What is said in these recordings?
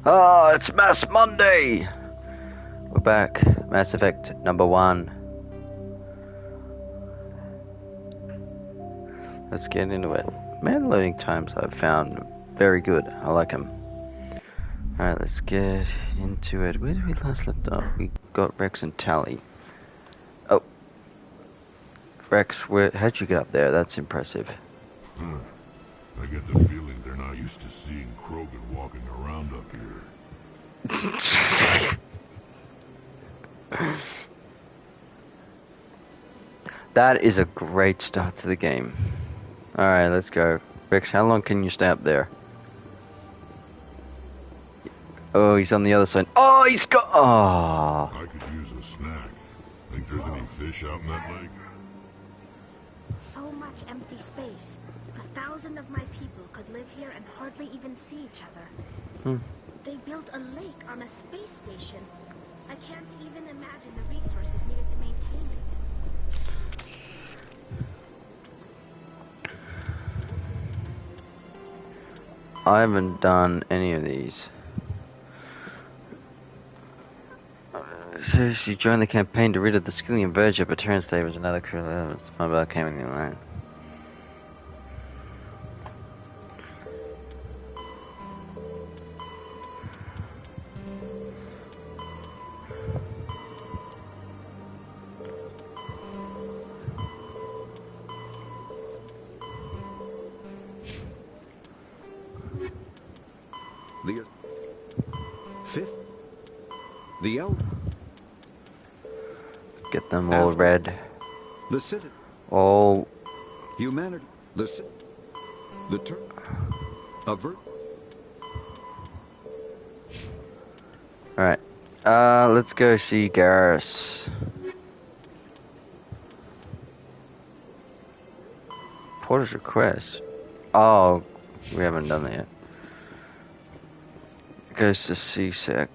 Ah, it's Mass Monday! We're back. Mass Effect number 1. Let's get into it. Man, loading times I've found very good. I like them. Alright, let's get into it. Where did we last left off? We got Rex and Tally. Oh. Rex, how'd you get up there? That's impressive. I get the feeling they're not used to seeing Krogan walking around up here. That is a great start to the game. Alright, let's go. Rex, how long can you stay up there? Oh, he's on the other side. Oh, he's got... Oh. I could use a snack. Think there's any fish out in that lake? So much empty space. 1,000 of my people could live here and hardly even see each other. They built a lake on a space station. I can't even imagine the resources needed to maintain it. I haven't done any of these. So she joined the campaign to rid of the Skillian Verger, but turns there was another crew. It's my bad, came in the line. The fifth, the elder. Get them all red. The city. All. Humanity. The turn. Avert. Alright. Let's go see Garrus. Porter's request. Oh, we haven't done that yet. Goes to CSEC.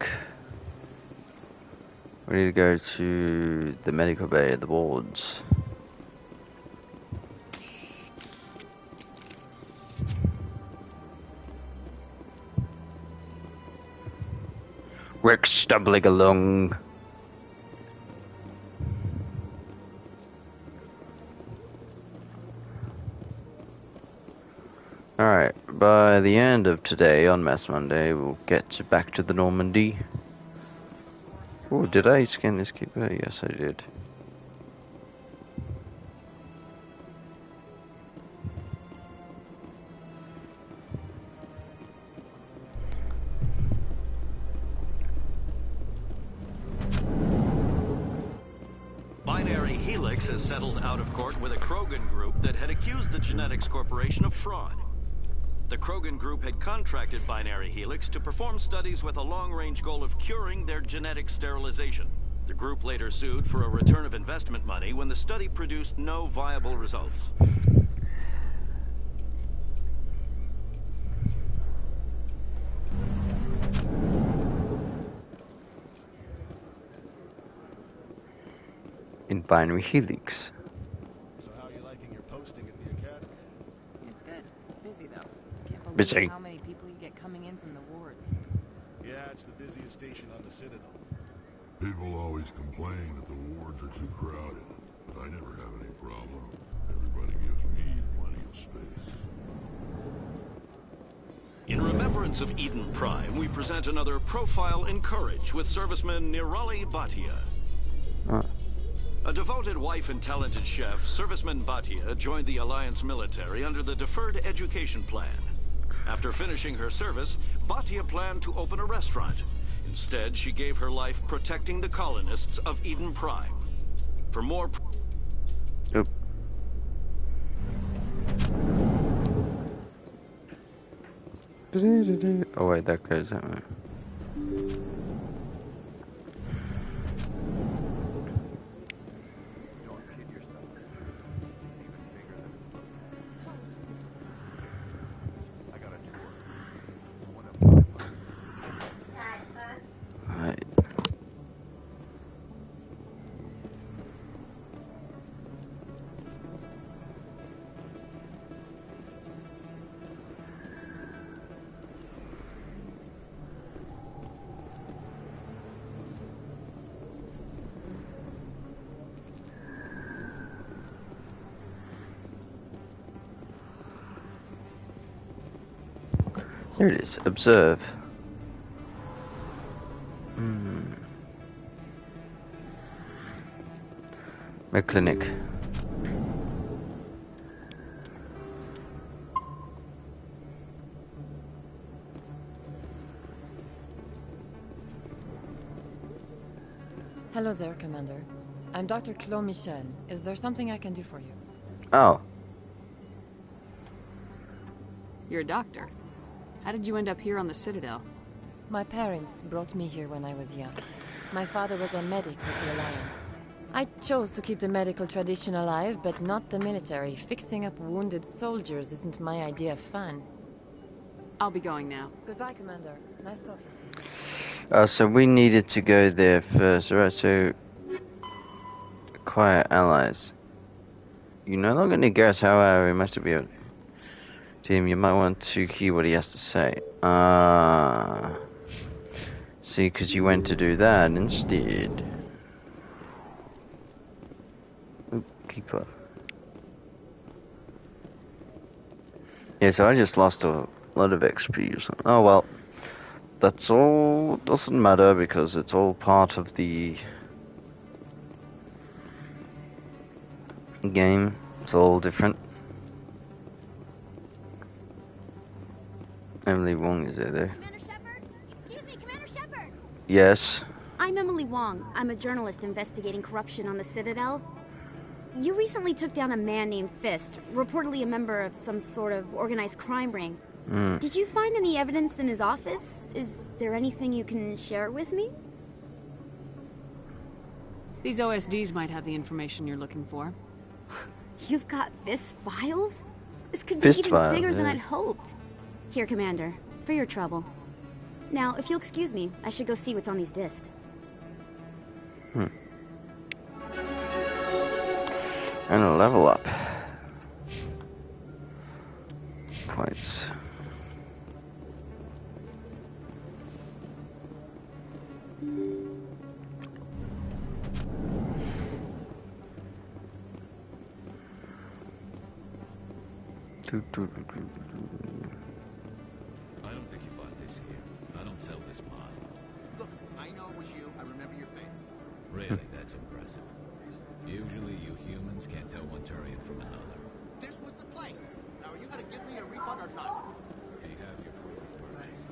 We need to go to the medical bay at the wards. Rick stumbling along. Alright, by the end of today, on Mass Monday, we'll get back to the Normandy. Oh, did I scan this keeper? Yes, I did. Binary Helix has settled out of court with a Krogan group that had accused the Genetics Corporation of fraud. The Krogan group had contracted Binary Helix to perform studies with a long-range goal of curing their genetic sterilization. The group later sued for a return of investment money when the study produced no viable results. In Binary Helix. So how are you liking your posting at the academy? It's good. Busy though. Can't believe Busy. how many people you get coming in from the wards. Yeah, it's the busiest station on the Citadel. People always complain that the wards are too crowded, but I never have any problem. Everybody gives me plenty of space. In remembrance of Eden Prime, we present another profile in courage with serviceman Nirali Bhatia. A devoted wife and talented chef, Serviceman Bhatia joined the Alliance military under the Deferred Education Plan. After finishing her service, Bhatia planned to open a restaurant. Instead, she gave her life protecting the colonists of Eden Prime. For more... Oop. Oh wait, that goes that way. Right. Here it is. Observe. My clinic. Hello there, Commander. I'm Dr. Claude Michel. Is there something I can do for you? Oh. You're a doctor. How did you end up here on the Citadel? My parents brought me here when I was young. My father was a medic with the Alliance. I chose to keep the medical tradition alive, but not the military. Fixing up wounded soldiers isn't my idea of fun. I'll be going now. Goodbye, Commander. Nice talking to you. So we needed to go there first. Alright, so acquire allies. You no longer need gas, however, we must be able to him. You might want to hear what he has to say. See, because you went to do that instead. Oop, keep up. Yeah, so I just lost a lot of XP or something. Oh well. That's all, doesn't matter because it's all part of the game. It's all different. Emily Wong is there. Commander Shepard? Excuse me, Commander Shepard! Yes. I'm Emily Wong. I'm a journalist investigating corruption on the Citadel. You recently took down a man named Fist, reportedly a member of some sort of organized crime ring. Did you find any evidence in his office? Is there anything you can share with me? These OSDs might have the information you're looking for. You've got Fist files? This could be Fist even files, bigger than yeah. I'd hoped. Here, Commander, for your trouble. Now, if you'll excuse me, I should go see what's on these discs. And a level up. Points. I don't think you bought this here. I don't sell this pod. Look, I know it was you. I remember your face. Really, that's impressive. Usually you humans can't tell one Turian from another. This was the place. Now, are you going to give me a refund or not? Do you have your proof of purchase?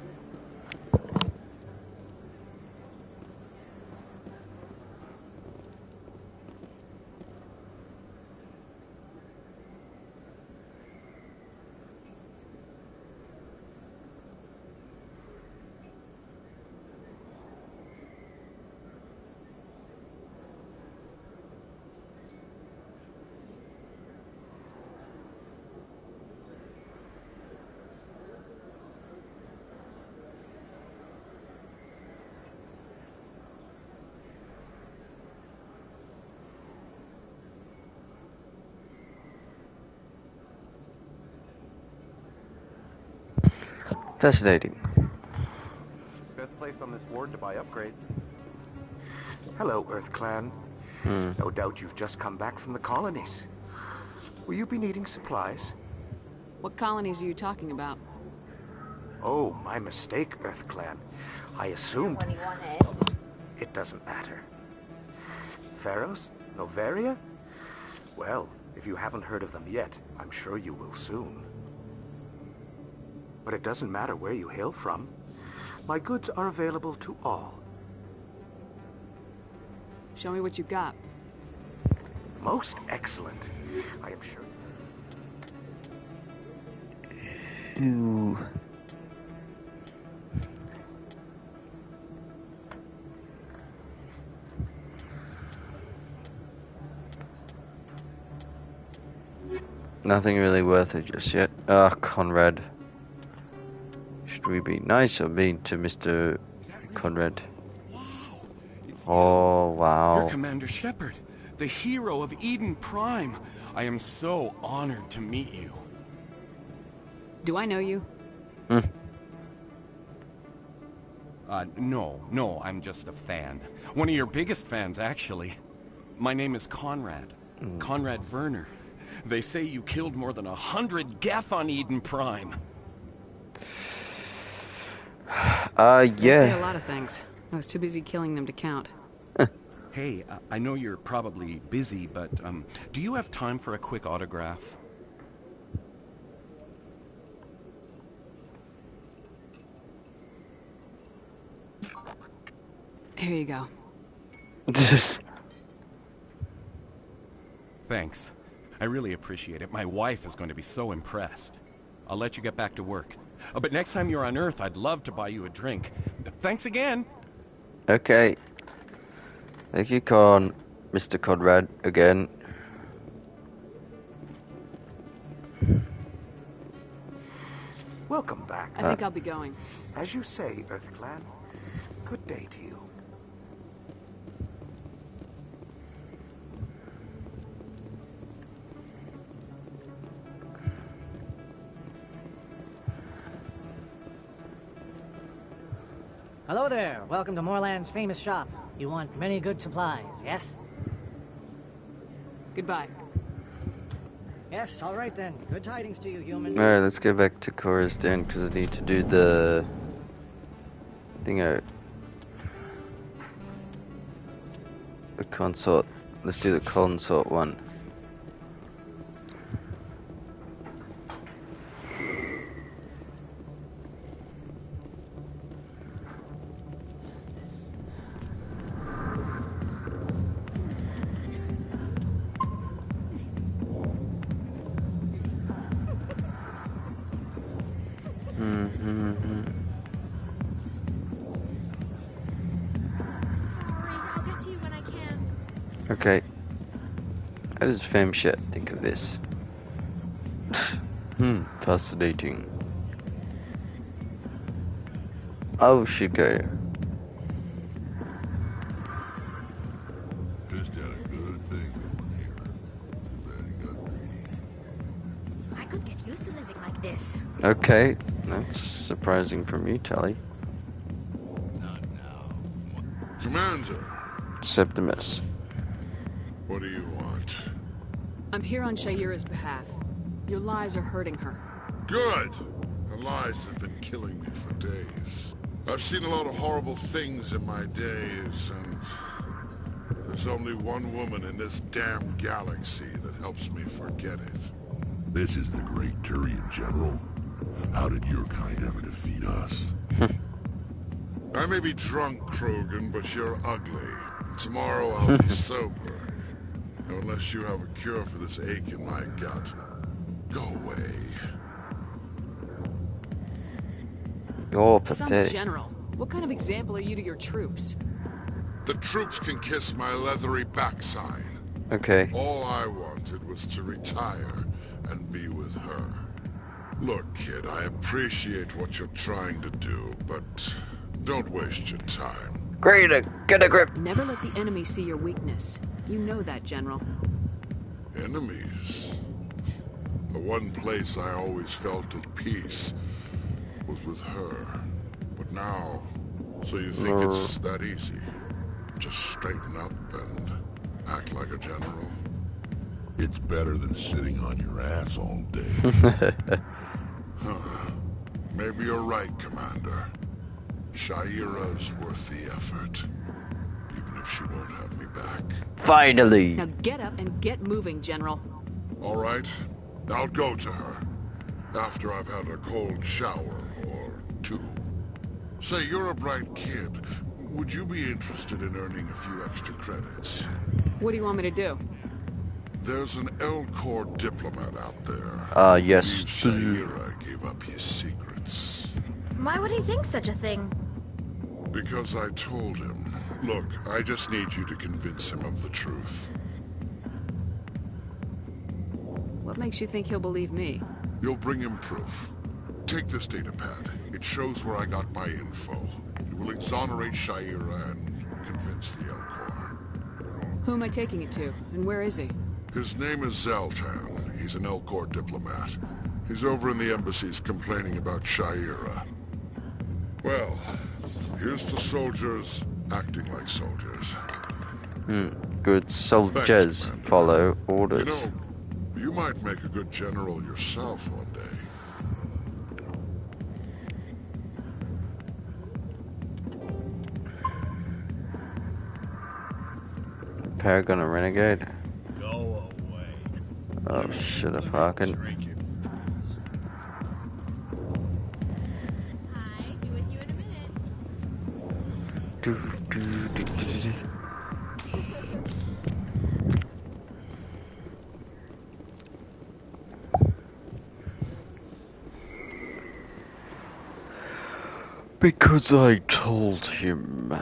Fascinating. Best place on this ward to buy upgrades. Hello, Earth Clan. No doubt you've just come back from the colonies. Will you be needing supplies? What colonies are you talking about? Oh, my mistake, Earth Clan. I assumed... It doesn't matter. Pharaohs? Novaria? Well, if you haven't heard of them yet, I'm sure you will soon. But it doesn't matter where you hail from. My goods are available to all. Show me what you got. Most excellent. I am sure. Ooh. Nothing really worth it just yet. Ah, Conrad. Should we be nice or mean to Mr. Conrad? Oh, wow. You're Commander Shepard, the hero of Eden Prime. I am so honored to meet you. Do I know you? No, I'm just a fan. One of your biggest fans, actually. My name is Conrad. Conrad Werner. They say you killed more than 100 Geth on Eden Prime. They yeah. say a lot of things. I was too busy killing them to count. Hey, I know you're probably busy, but do you have time for a quick autograph? Here you go. Thanks. I really appreciate it. My wife is going to be so impressed. I'll let you get back to work. But next time you're on Earth, I'd love to buy you a drink. Thanks again. Okay. Thank you, Mr. Conrad, again. Welcome back. I think I'll be going. As you say, EarthClan. Good day to you. Hello there. Welcome to Moorland's famous shop. You want many good supplies, yes? Goodbye. Yes, all right then. Good tidings to you, human. Alright, let's go back to Cora's Den because I need to do the thing out. The consort. Let's do the consort one. Okay. How does FemShep think of this? Fascinating. Oh, she go. Just had a good thing going here. Too bad he got greedy. I could get used to living like this. Okay, that's surprising from you, Tally. Not now. Commander! Septimus. What do you want? I'm here on Shaira's behalf. Your lies are hurting her. Good! Her lies have been killing me for days. I've seen a lot of horrible things in my days, and there's only one woman in this damn galaxy that helps me forget it. This is the great Turian General. How did your kind ever defeat us? I may be drunk, Krogan, but you're ugly. And tomorrow I'll be sober. Unless you have a cure for this ache in my gut. Go away. You're Some pathetic. general. What kind of example are you to your troops? The troops can kiss my leathery backside. Okay. All I wanted was to retire and be with her. Look, kid, I appreciate what you're trying to do, but don't waste your time. Great, get a grip. Never let the enemy see your weakness. You know that, General. Enemies? The one place I always felt at peace was with her. But now, so you think it's that easy? Just straighten up and act like a general? It's better than sitting on your ass all day. Huh. Maybe you're right, Commander. Shaira's worth the effort. Even if she won't have me back. Finally! Now get up and get moving, General. All right. I'll go to her. After I've had a cold shower or two. Say, you're a bright kid. Would you be interested in earning a few extra credits? What do you want me to do? There's an Elcor diplomat out there. Yes. Shaira gave up his secrets. Why would he think such a thing? Because I told him. Look, I just need you to convince him of the truth. What makes you think he'll believe me? You'll bring him proof. Take this data pad. It shows where I got my info. It will exonerate Shaira and convince the Elcor. Who am I taking it to, and where is he? His name is Zaltan. He's an Elcor diplomat. He's over in the embassies complaining about Shaira. Well, here's to soldiers acting like soldiers. Good soldiers. Thanks, follow orders. You know, you might make a good general yourself one day. Paragon a renegade? Go away. Oh, shut up, Harkin. Hi, be with you in a minute. Because I told him.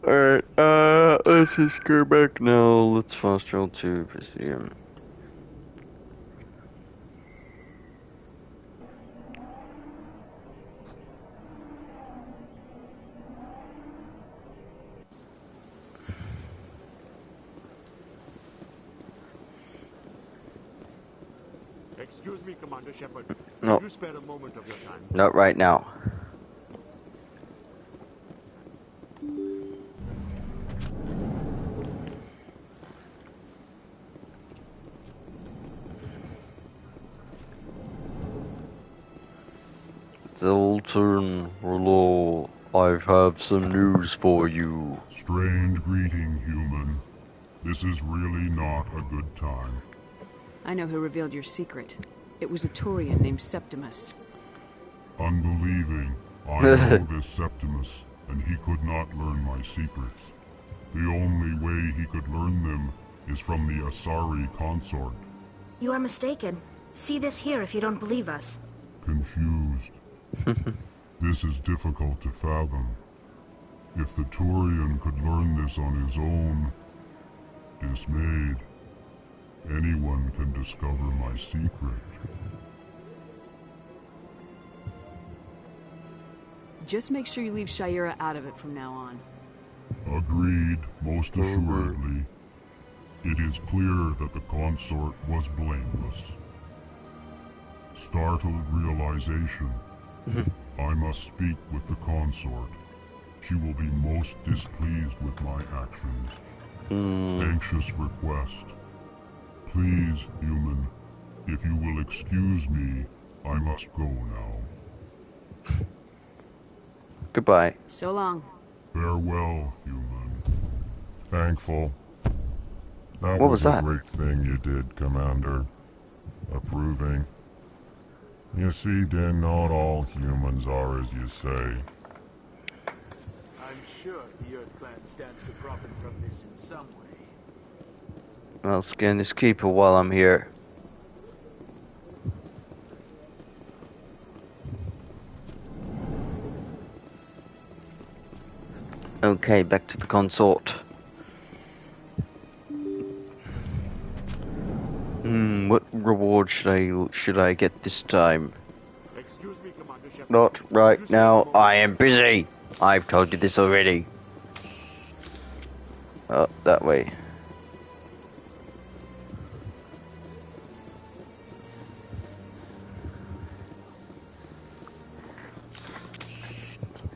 Alright, let's just go back now. Let's fast travel to Presidium. Excuse me, Commander Shepard. No. Could you spare a moment of your time? Not right now. Zoltan, hello. I have some news for you. Strange greeting, human. This is really not a good time. I know who revealed your secret. It was a Turian named Septimus. Unbelieving. I know this Septimus, and he could not learn my secrets. The only way he could learn them is from the Asari consort. You are mistaken. See this here if you don't believe us. Confused. This is difficult to fathom. If the Turian could learn this on his own, dismayed, anyone can discover my secret. Just make sure you leave Shayera out of it from now on. Agreed, most assuredly. It is clear that the consort was blameless. Startled realization. I must speak with the consort. She will be most displeased with my actions. Anxious request. Please, human, if you will excuse me, I must go now. Goodbye. So long. Farewell, human. Thankful. That What was a that? great thing you did, Commander. Approving. You see, then, not all humans are as you say. I'm sure the Earth Clan stands to profit from this in some way. I'll scan this keeper while I'm here. Okay, back to the consort. What reward should I get this time? Excuse me, Commander Shepard. Not right now. I am busy. I've told you this already. Oh, that way.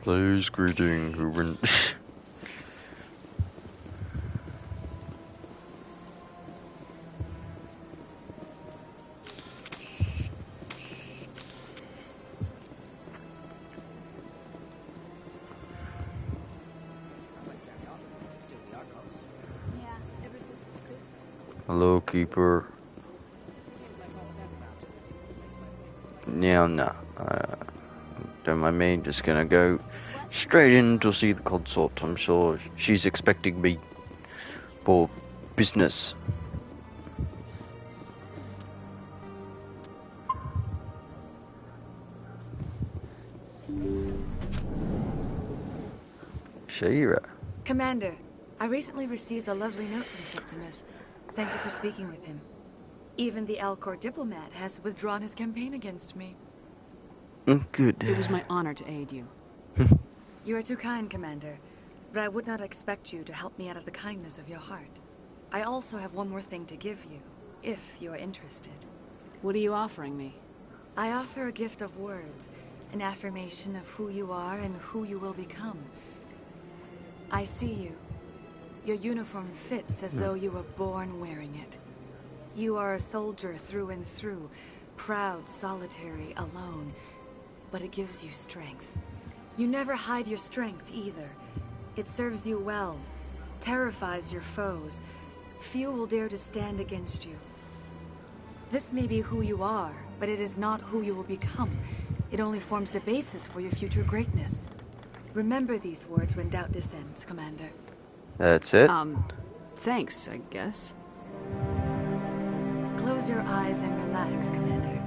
Please, greeting, human. Hello, keeper. Yeah, no. Don't mind me. Just gonna go straight in to see the consort. I'm sure she's expecting me for business. Shayera. Commander, I recently received a lovely note from Septimus. Thank you for speaking with him. Even the Alcor diplomat has withdrawn his campaign against me. Good. It was my honor to aid you. You are too kind, Commander, but I would not expect you to help me out of the kindness of your heart. I also have one more thing to give you, if you are interested. What are you offering me? I offer a gift of words, an affirmation of who you are and who you will become. I see you. Your uniform fits as though you were born wearing it. You are a soldier through and through, proud, solitary, alone, but it gives you strength. You never hide your strength either. It serves you well. terrifies your foes. Few will dare to stand against you. This may be who you are, but it is not who you will become. It only forms the basis for your future greatness. Remember these words when doubt descends, Commander. That's it? Thanks, I guess. Close your eyes and relax, Commander.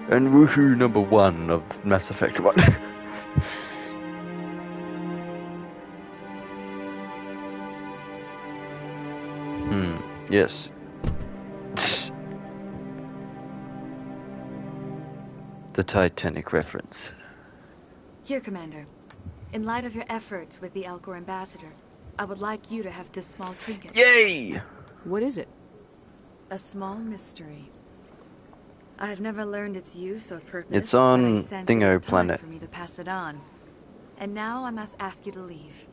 And woohoo number 1 of Mass Effect 1. Yes. The Titanic reference. Here, Commander. In light of your efforts with the Alcor ambassador, I would like you to have this small trinket. Yay! What is it? A small mystery. I have never learned its use or purpose. It's on but I sense Dingo it is time Planet. for me to pass it on. And now I must ask you to leave.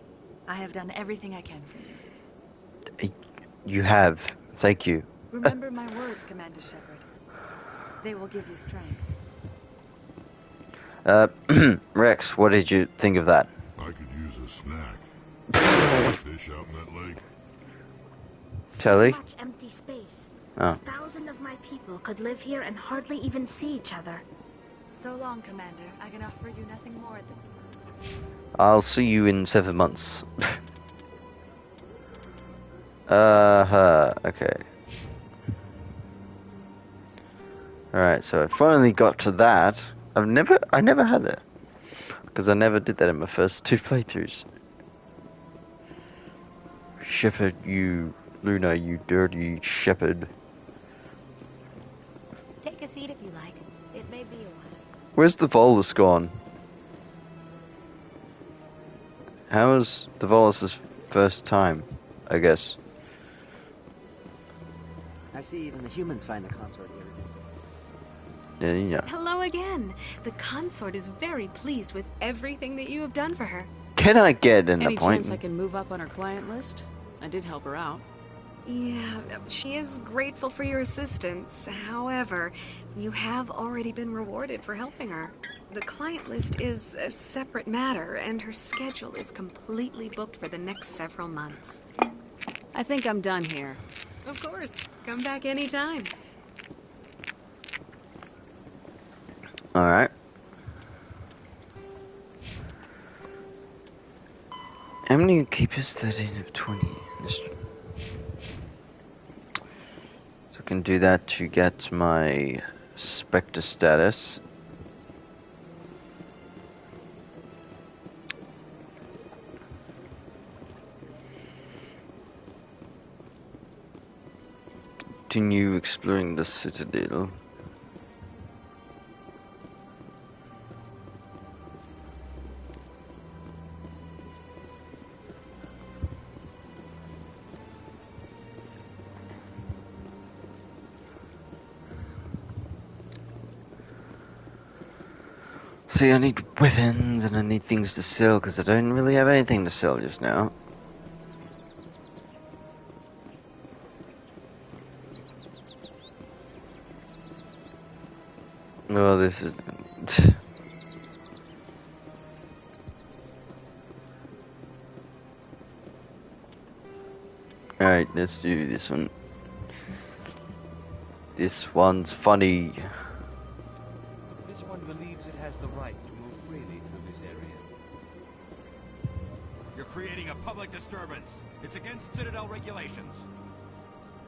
I have done everything I can for you. You have. Thank you. Remember my words, Commander Shepard. They will give you strength. Rex, what did you think of that? I could use a snack. Fish out in that lake. Telly? So much empty space. Oh. 1,000 of my people could live here and hardly even see each other. So long, Commander. I can offer you nothing more at this point. I'll see you in 7 months. Okay. Alright, so I finally got to that. I never had that. Because I never did that in my first 2 playthroughs. Shepard, you... Luna, you dirty Shepard. Take a seat if you like. It may be a while. Where's the Volus gone? How was the Volus' first time, I guess? I see even the humans find the consort irresistible. Yeah, you know. Hello again. The consort is very pleased with everything that you have done for her. Can I get an Any appointment? chance I can move up on her client list? I did help her out. Yeah, she is grateful for your assistance. However, you have already been rewarded for helping her. The client list is a separate matter, and her schedule is completely booked for the next several months. I think I'm done here. Of course. Come back anytime. Alright. How many keepers? 13 of 20. So I can do that to get my spectre status. Continue exploring the citadel. See, I need weapons and I need things to sell because I don't really have anything to sell just now. Well, this is... Alright, let's do this one. This one's funny. This one believes it has the right to move freely through this area. You're creating a public disturbance. It's against Citadel regulations.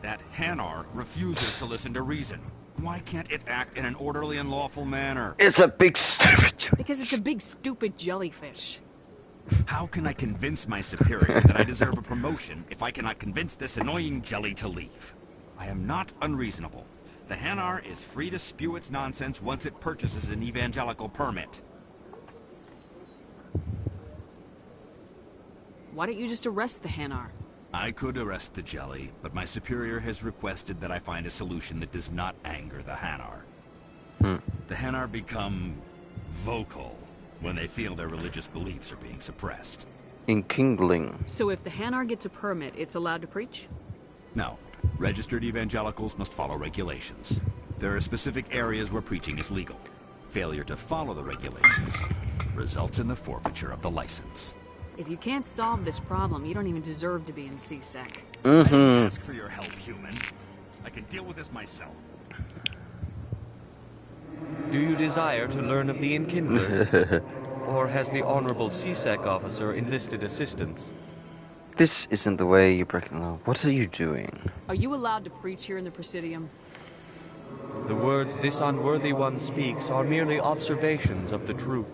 That Hanar refuses to listen to reason. Why can't it act in an orderly and lawful manner? It's a big stupid... Because it's a big stupid jellyfish. How can I convince my superior that I deserve a promotion if I cannot convince this annoying jelly to leave? I am not unreasonable. The Hanar is free to spew its nonsense once it purchases an evangelical permit. Why don't you just arrest the Hanar? I could arrest the jelly, but my superior has requested that I find a solution that does not anger the Hanar. The Hanar become vocal when they feel their religious beliefs are being suppressed. Enkindling. So if the Hanar gets a permit, it's allowed to preach? No. Registered evangelicals must follow regulations. There are specific areas where preaching is legal. Failure to follow the regulations results in the forfeiture of the license. If you can't solve this problem, you don't even deserve to be in CSEC. I didn't ask for your help, human. I can deal with this myself. Do you desire to learn of the Enkindlers? Or has the Honorable CSEC officer enlisted assistance? This isn't the way you break the law. What are you doing? Are you allowed to preach here in the Presidium? The words this unworthy one speaks are merely observations of the truth.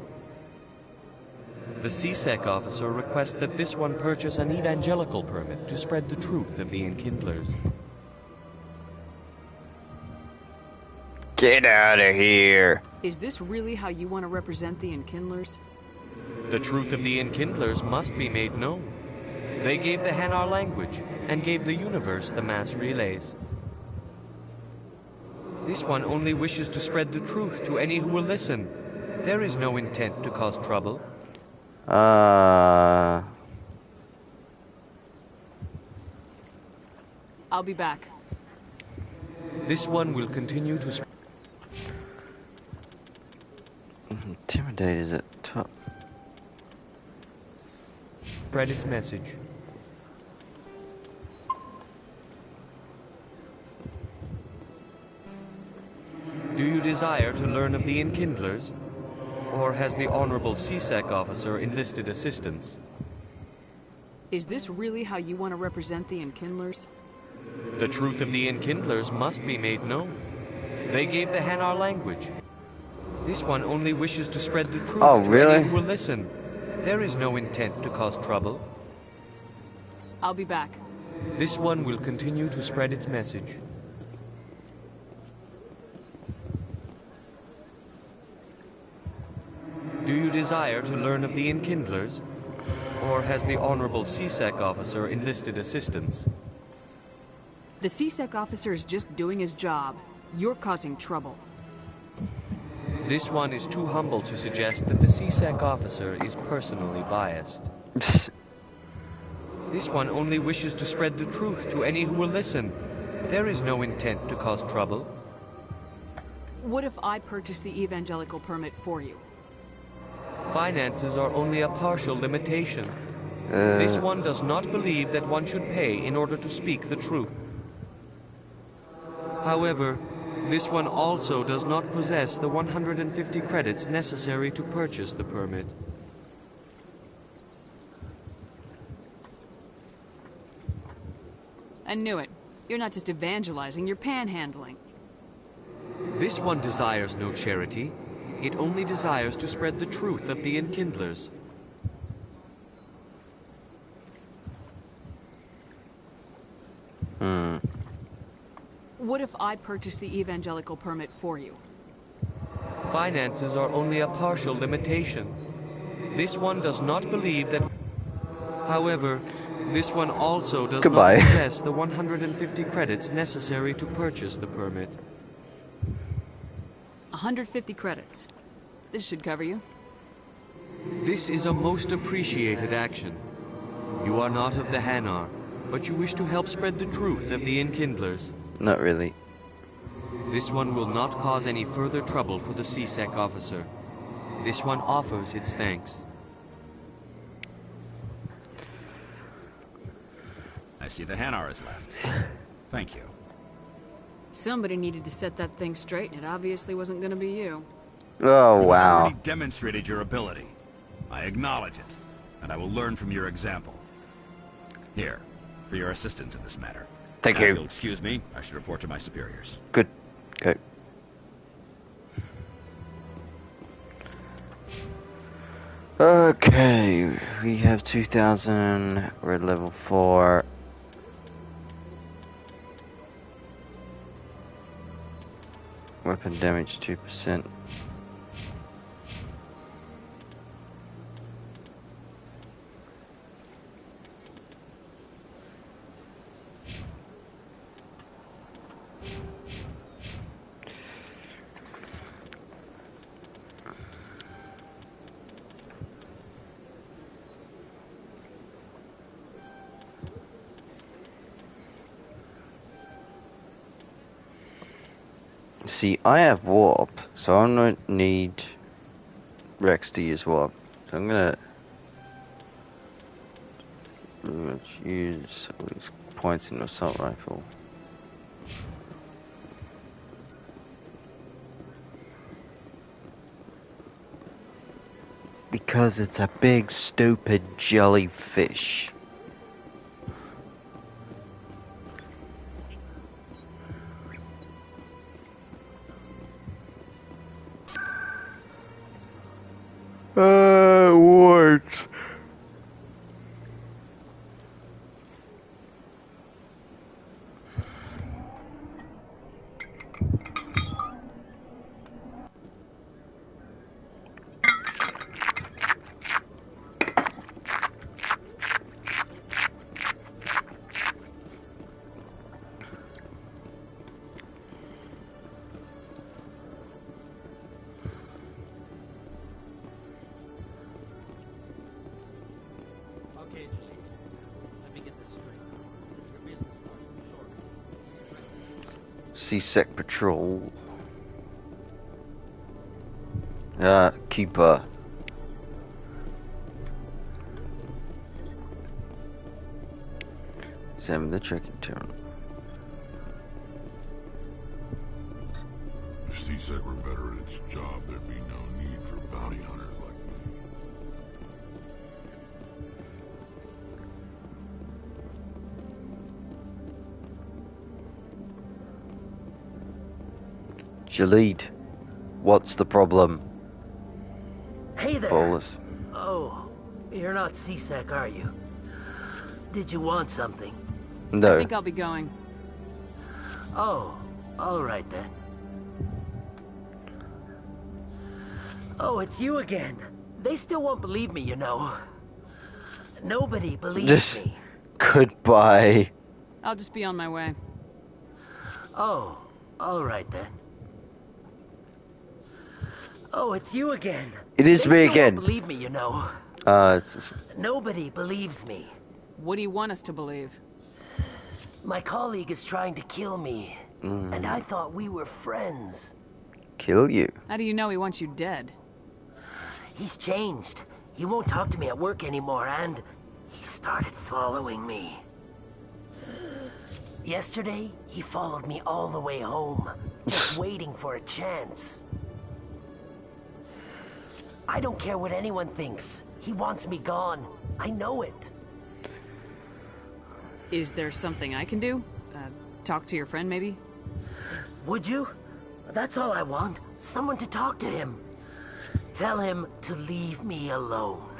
The CSEC officer requests that this one purchase an evangelical permit to spread the truth of the Enkindlers. Get out of here! Is this really how you want to represent the Enkindlers? The truth of the Enkindlers must be made known. They gave the Hanar language, and gave the universe the mass relays. This one only wishes to spread the truth to any who will listen. There is no intent to cause trouble. I'll be back. This one will continue to Intimidate is at top. Spread its message. Do you desire to learn of the Enkindlers? Or has the Honorable CSEC officer enlisted assistance? Is this really how you want to represent the Enkindlers? The truth of the Enkindlers must be made known. They gave the Hanar language. This one only wishes to spread the truth to any who will listen. There is no intent to cause trouble. I'll be back. This one will continue to spread its message. Do you desire to learn of the Enkindlers? Or has the Honorable CSEC officer enlisted assistance? The CSEC officer is just doing his job. You're causing trouble. This one is too humble to suggest that the CSEC officer is personally biased. This one only wishes to spread the truth to any who will listen. There is no intent to cause trouble. What if I purchase the evangelical permit for you? Finances are only a partial limitation. This one does not believe that one should pay in order to speak the truth. However, this one also does not possess the 150 credits necessary to purchase the permit. I knew it. You're not just evangelizing, you're panhandling. This one desires no charity. It only desires to spread the truth of the Enkindlers. What if I purchase the evangelical permit for you? Finances are only a partial limitation. This one does not believe that... However, this one also does not possess the 150 credits necessary to purchase the permit. 150 credits. This should cover you. This is a most appreciated action. You are not of the Hanar, but you wish to help spread the truth of the Enkindlers. Not really. This one will not cause any further trouble for the CSEC officer. This one offers its thanks. I see the Hanar is left. Thank you. Somebody needed to set that thing straight, and it obviously wasn't going to be you. Oh, You've wow. already demonstrated your ability. I acknowledge it, and I will learn from your example. Here, for your assistance in this matter. Thank Now, you. If you'll excuse me, I should report to my superiors. Good. Go. Okay, we have 2,000. We're at level 4. Weapon damage 2%. See, I have warp, so I don't need Rex to use warp. So I'm gonna use all these points in the assault rifle. Because it's a big, stupid jellyfish. What? C-Sec Patrol. Keeper. Examine the tracking terminal. If C-Sec were better at its job, there'd be no need for bounty hunters like me. Jalid, what's the problem? Hey there. Bolus. Oh, you're not C-Sec, are you? Did you want something? No. I think I'll be going. Oh, all right then. Oh, it's you again. They still won't believe me, you know. Nobody believes me. Goodbye. I'll just be on my way. Oh, all right then. Oh, it's you again. It is they me still again. Won't believe me, you know. It's just... Nobody believes me. What do you want us to believe? My colleague is trying to kill me, and I thought we were friends. Kill you? How do you know he wants you dead? He's changed. He won't talk to me at work anymore, and he started following me. Yesterday, he followed me all the way home, just waiting for a chance. I don't care what anyone thinks. He wants me gone. I know it. Is there something I can do? Talk to your friend, maybe? Would you? That's all I want. Someone to talk to him. Tell him to leave me alone.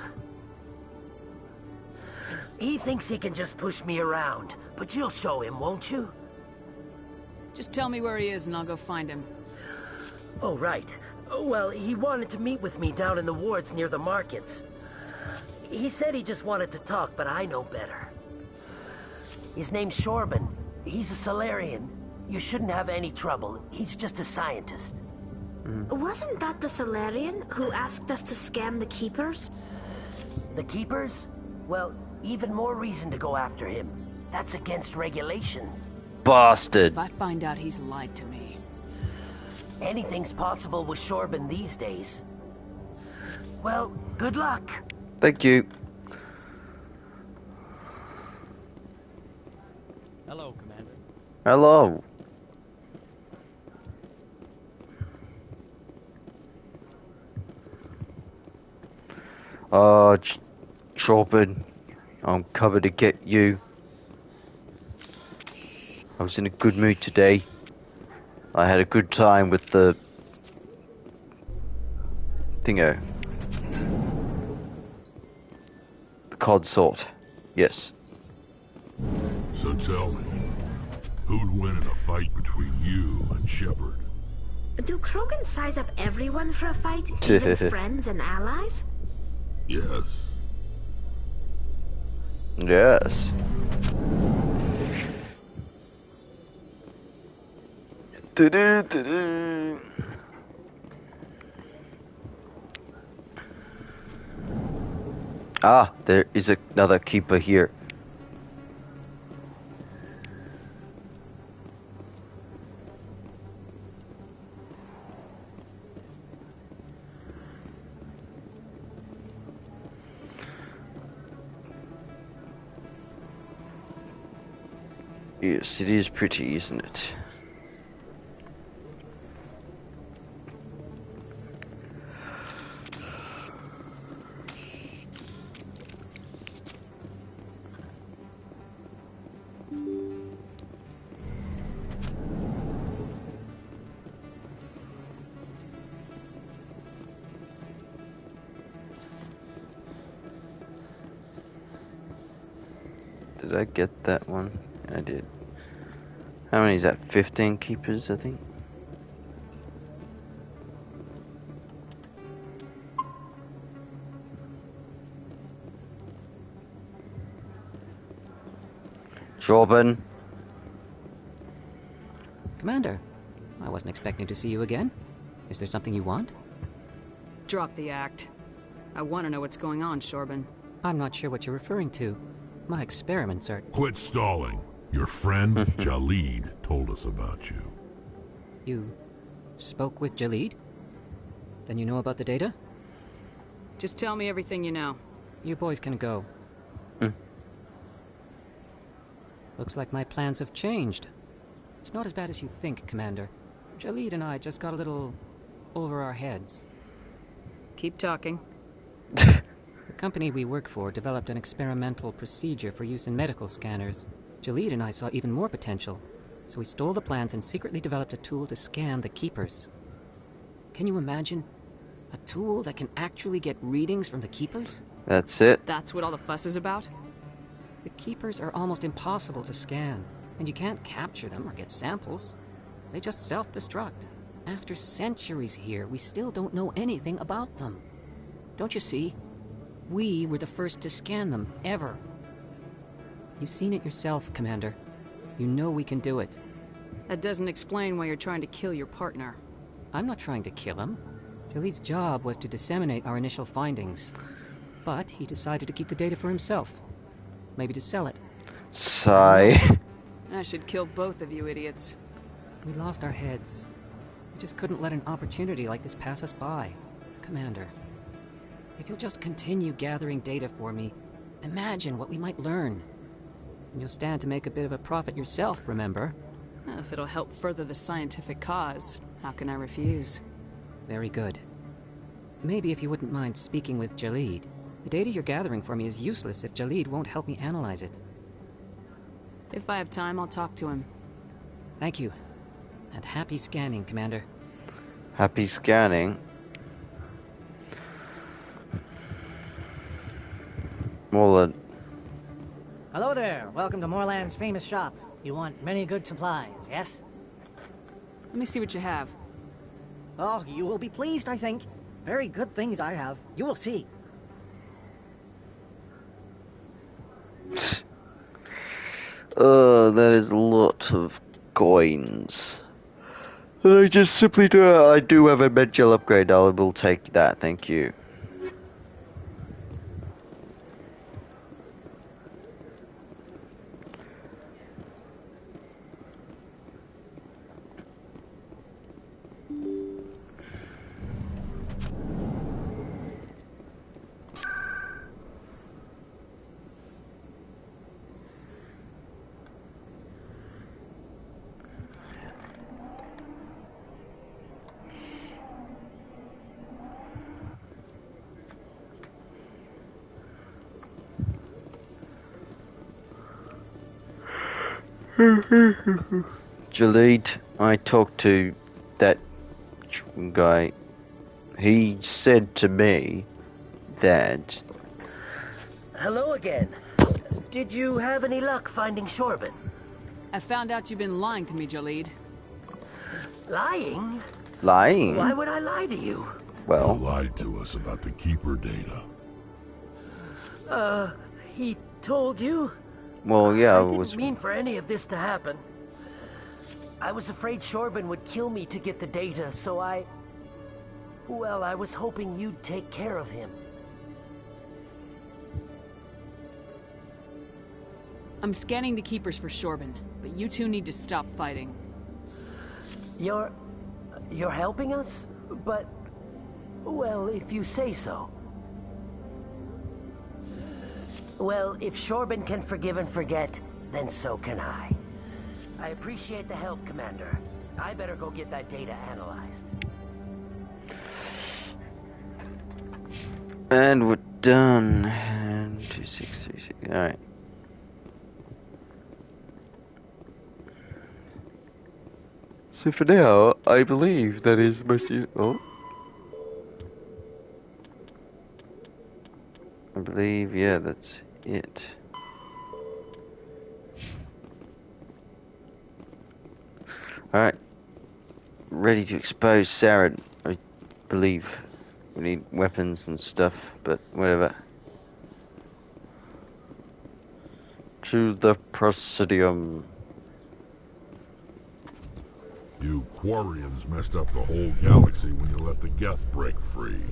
He thinks he can just push me around, but you'll show him, won't you? Just tell me where he is and I'll go find him. Oh, right. Well, he wanted to meet with me down in the wards near the markets. He said he just wanted to talk, but I know better. His name's Shorban. He's a Solarian. You shouldn't have any trouble. He's just a scientist. Wasn't that the Solarian who asked us to scam the Keepers? The Keepers? Well, even more reason to go after him. That's against regulations. Bastard. If I find out he's lied to me... Anything's possible with Shorban these days. Well, good luck. Thank you. Hello, Commander. Hello. Shorban, I'm covered to get you. I was in a good mood today. I had a good time with the thingo. The consort. Yes. So tell me, who'd win in a fight between you and Shepard? Do Krogan size up everyone for a fight, even friends and allies? Yes. Yes. Ah, there is another keeper here. Yes, it is pretty, isn't it? Did I get that one? I did. How many is that? 15 keepers, I think. Shepard. Commander, I wasn't expecting to see you again. Is there something you want? Drop the act. I want to know what's going on, Shorban. I'm not sure what you're referring to. My experiments are... Quit stalling. Your friend, Jalid, told us about you. You spoke with Jalid? Then you know about the data? Just tell me everything you know. You boys can go. Looks like my plans have changed. It's not as bad as you think, Commander. Jalid and I just got a little over our heads. Keep talking. The company we work for developed an experimental procedure for use in medical scanners. Jalid and I saw even more potential, so we stole the plans and secretly developed a tool to scan the Keepers. Can you imagine? A tool that can actually get readings from the Keepers? That's it. That's what all the fuss is about? The Keepers are almost impossible to scan, and you can't capture them or get samples. They just self-destruct. After centuries here, we still don't know anything about them. Don't you see? We were the first to scan them, ever. You've seen it yourself, Commander. You know we can do it. That doesn't explain why you're trying to kill your partner. I'm not trying to kill him. Jalid's job was to disseminate our initial findings. But he decided to keep the data for himself. Maybe to sell it. Sigh. I should kill both of you idiots. We lost our heads. We just couldn't let an opportunity like this pass us by. Commander, if you'll just continue gathering data for me, imagine what we might learn. And you'll stand to make a bit of a profit yourself, remember? If it'll help further the scientific cause, how can I refuse? Very good. Maybe if you wouldn't mind speaking with Jalid. The data you're gathering for me is useless if Jalid won't help me analyze it. If I have time, I'll talk to him. Thank you. And happy scanning, Commander. Happy scanning. Well, Hello there. Welcome to Moorland's famous shop. You want many good supplies, yes? Let me see what you have. Oh, you will be pleased, I think. Very good things I have. You will see. that is a lot of coins. And I just simply do. I do have a med-gel upgrade. I will take that. Thank you. Jalid, I talked to that guy. He said to me that... Hello again. Did you have any luck finding Shorban? I found out you've been lying to me, Jalid. Lying? Lying? Why would I lie to you? Well... He lied to us about the Keeper data. He told you? Well, yeah, I didn't mean for any of this to happen. I was afraid Shorban would kill me to get the data, so well, I was hoping you'd take care of him. I'm scanning the Keepers for Shorban, but you two need to stop fighting. You're helping us? But, well, if you say so. Well, if Shorban can forgive and forget, then so can I. I appreciate the help, Commander. I better go get that data analyzed. And we're done. And 2636. Alright. So for now, I believe that is most oh. I believe, yeah, that's it. Alright. Ready to expose Saren, I believe. We need weapons and stuff, but whatever. To the Presidium. You Quarians messed up the whole galaxy when you let the Geth break free.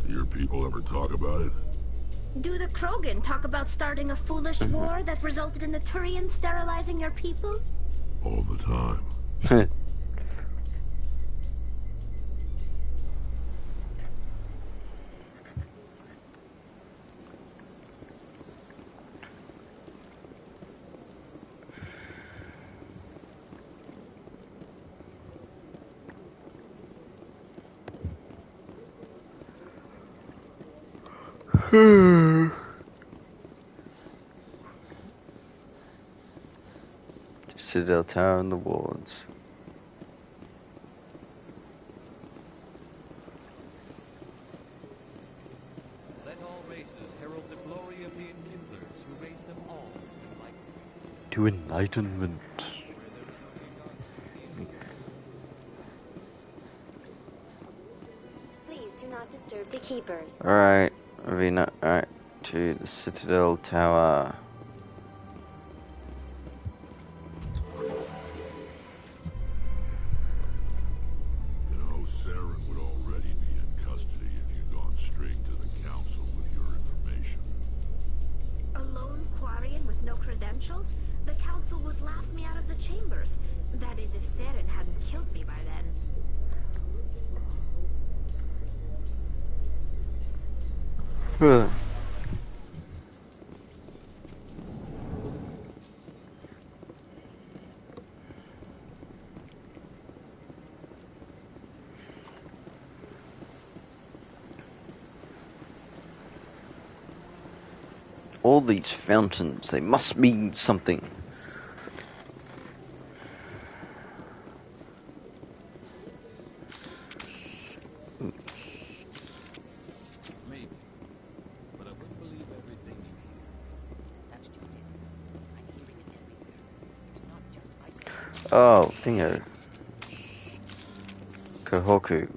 Do your people ever talk about it? Do the Krogan talk about starting a foolish war that resulted in the Turians sterilizing your people? All the time. Citadel Tower and the wards. Let all races herald the glory of the enkindlers who raised them all to enlightenment. Please do not disturb the keepers. Alright, Ravina, alright, to the Citadel Tower. The council would laugh me out of the chambers. That is, if Saren hadn't killed me by then. All these fountains, they must mean something. Maybe, but I wouldn't believe everything you hear. That's just it. I'm hearing it everywhere. It's not just isolated. Oh, Thingo. Kohoku,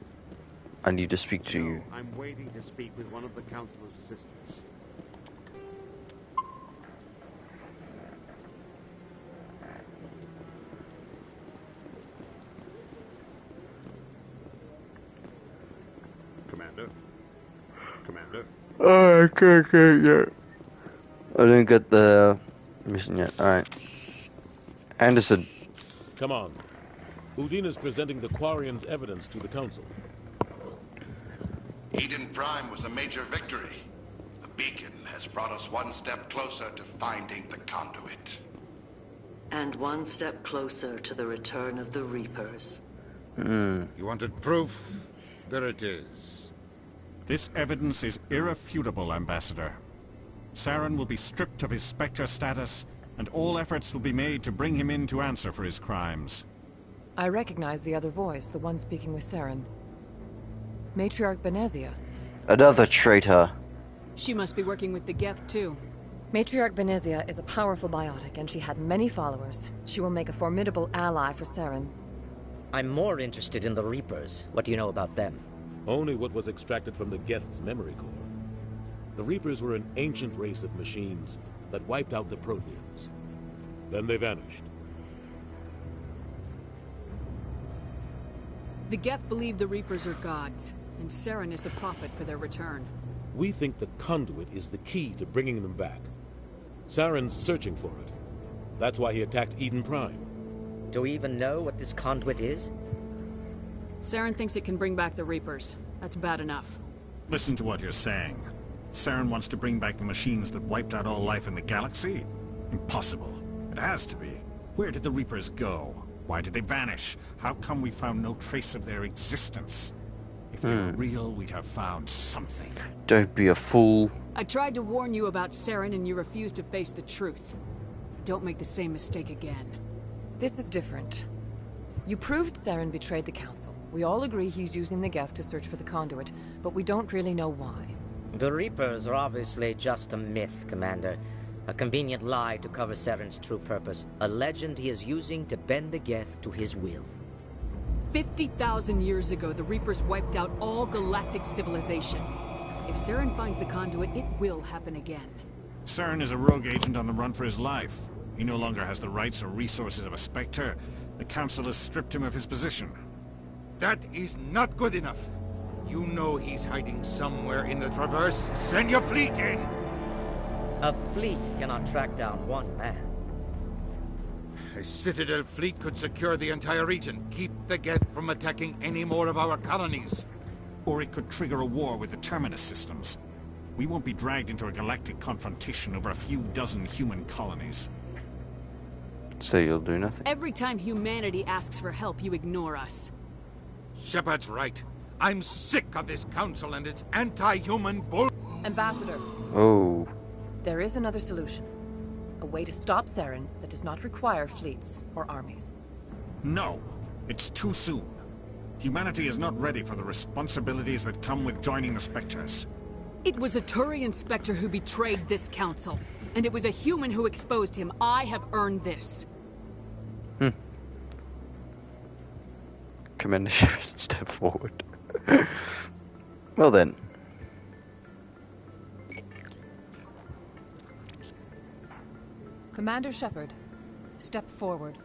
I need to speak to you. I'm waiting to speak with one of the councilor's assistants. Commander? Oh, okay, yeah. I didn't get the mission yet. Alright. Anderson. Come on. Udina's presenting the Quarians' evidence to the Council. Eden Prime was a major victory. The beacon has brought us one step closer to finding the conduit. And one step closer to the return of the Reapers. You wanted proof? There it is. This evidence is irrefutable, Ambassador. Saren will be stripped of his Spectre status, and all efforts will be made to bring him in to answer for his crimes. I recognize the other voice, the one speaking with Saren. Matriarch Benezia. Another traitor. She must be working with the Geth, too. Matriarch Benezia is a powerful biotic, and she had many followers. She will make a formidable ally for Saren. I'm more interested in the Reapers. What do you know about them? Only what was extracted from the Geth's memory core. The Reapers were an ancient race of machines that wiped out the Protheans. Then they vanished. The Geth believe the Reapers are gods, and Saren is the prophet for their return. We think the conduit is the key to bringing them back. Saren's searching for it. That's why he attacked Eden Prime. Do we even know what this conduit is? Saren thinks it can bring back the Reapers. That's bad enough. Listen to what you're saying. Saren wants to bring back the machines that wiped out all life in the galaxy? Impossible. It has to be. Where did the Reapers go? Why did they vanish? How come we found no trace of their existence? If they were real, we'd have found something. Don't be a fool. I tried to warn you about Saren and you refused to face the truth. Don't make the same mistake again. This is different. You proved Saren betrayed the Council. We all agree he's using the Geth to search for the conduit, but we don't really know why. The Reapers are obviously just a myth, Commander. A convenient lie to cover Saren's true purpose. A legend he is using to bend the Geth to his will. 50,000 years ago, the Reapers wiped out all galactic civilization. If Saren finds the conduit, it will happen again. Saren is a rogue agent on the run for his life. He no longer has the rights or resources of a Spectre. The Council has stripped him of his position. That is not good enough. You know he's hiding somewhere in the Traverse. Send your fleet in! A fleet cannot track down one man. A Citadel fleet could secure the entire region. Keep the Geth from attacking any more of our colonies. Or it could trigger a war with the Terminus systems. We won't be dragged into a galactic confrontation over a few dozen human colonies. So you'll do nothing? Every time humanity asks for help, you ignore us. Shepard's right. I'm sick of this council and its anti-human bull... Ambassador. Oh. There is another solution. A way to stop Saren that does not require fleets or armies. No. It's too soon. Humanity is not ready for the responsibilities that come with joining the Spectres. It was a Turian Spectre who betrayed this council. And it was a human who exposed him. I have earned this. Commander Shepard, step forward. Well then. Commander Shepard, step forward.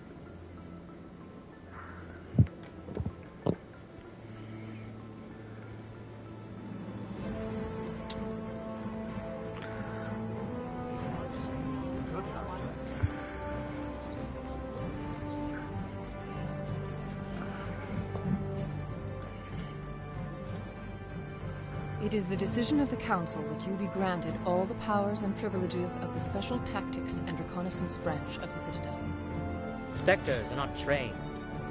It is the decision of the Council that you be granted all the powers and privileges of the Special Tactics and Reconnaissance Branch of the Citadel. Spectres are not trained,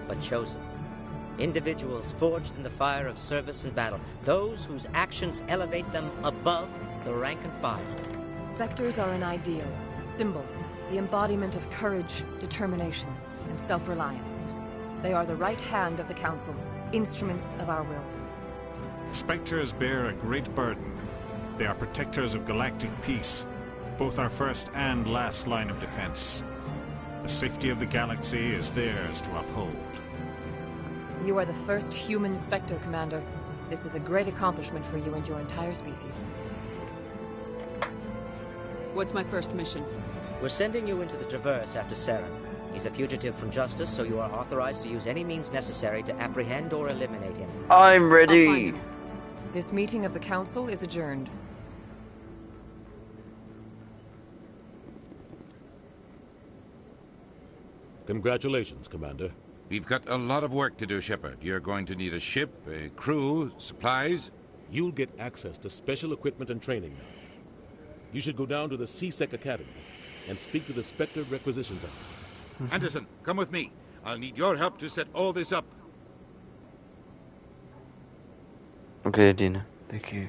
but chosen. Individuals forged in the fire of service and battle. Those whose actions elevate them above the rank and file. Spectres are an ideal, a symbol, the embodiment of courage, determination, and self-reliance. They are the right hand of the Council, instruments of our will. Spectres bear a great burden. They are protectors of galactic peace, both our first and last line of defense. The safety of the galaxy is theirs to uphold. You are the first human Spectre, Commander. This is a great accomplishment for you and your entire species. What's my first mission? We're sending you into the Traverse after Saren. He's a fugitive from justice, so you are authorized to use any means necessary to apprehend or eliminate him. I'm ready! This meeting of the Council is adjourned. Congratulations, Commander. We've got a lot of work to do, Shepard. You're going to need a ship, a crew, supplies. You'll get access to special equipment and training now. You should go down to the CSEC Academy and speak to the Spectre Requisitions Officer. Anderson, come with me. I'll need your help to set all this up. Okay, Dina. Thank you.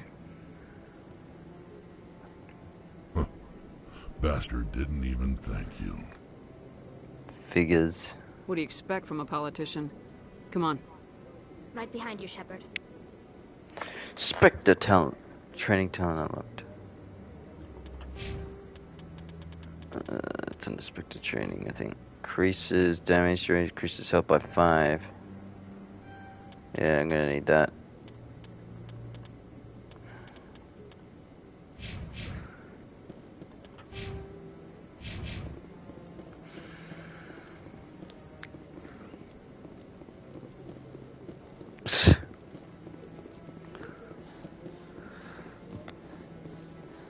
Bastard didn't even thank you. Figures. What do you expect from a politician? Come on. Right behind you, Shepard. Spectre talent. Training talent unlocked. It's under Spectre training, I think. Increases damage range, increases health by 5. Yeah, I'm gonna need that.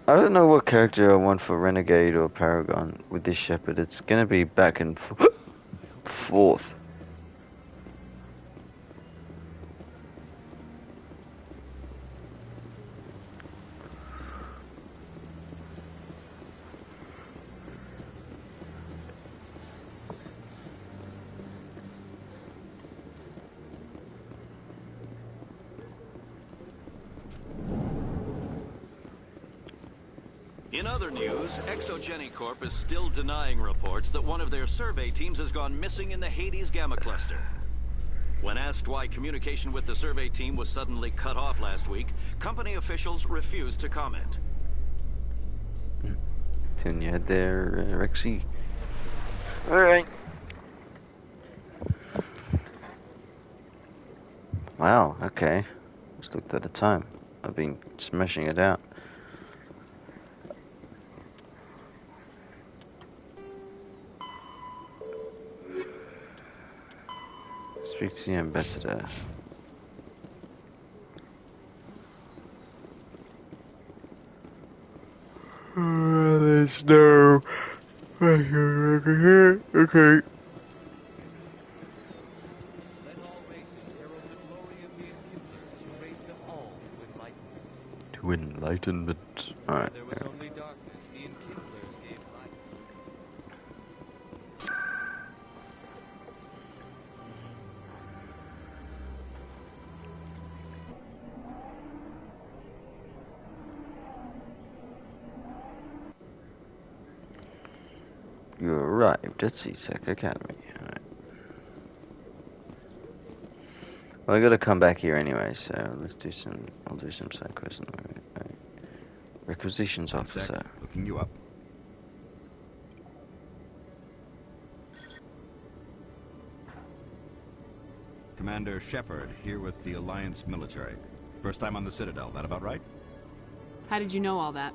I don't know what character I want for Renegade or Paragon with this Shepard. It's gonna be back and forth. In other news, Exogeny Corp is still denying reports that one of their survey teams has gone missing in the Hades Gamma Cluster. When asked why communication with the survey team was suddenly cut off last week, company officials refused to comment. Turn your head there, Rexy. Alright. Wow, okay. Just looked at the time. I've been smashing it out. Speak to the ambassador. There's no... Okay. To enlightenment. Alright. There was only darkness. The enkindlers gave light. You arrived at CSEC Academy. Alright. Well, I gotta come back here anyway, so let's do some... I'll do some side quests. Alright. Requisitions officer. Looking you up. Commander Shepard, here with the Alliance military. First time on the Citadel, that about right? How did you know all that?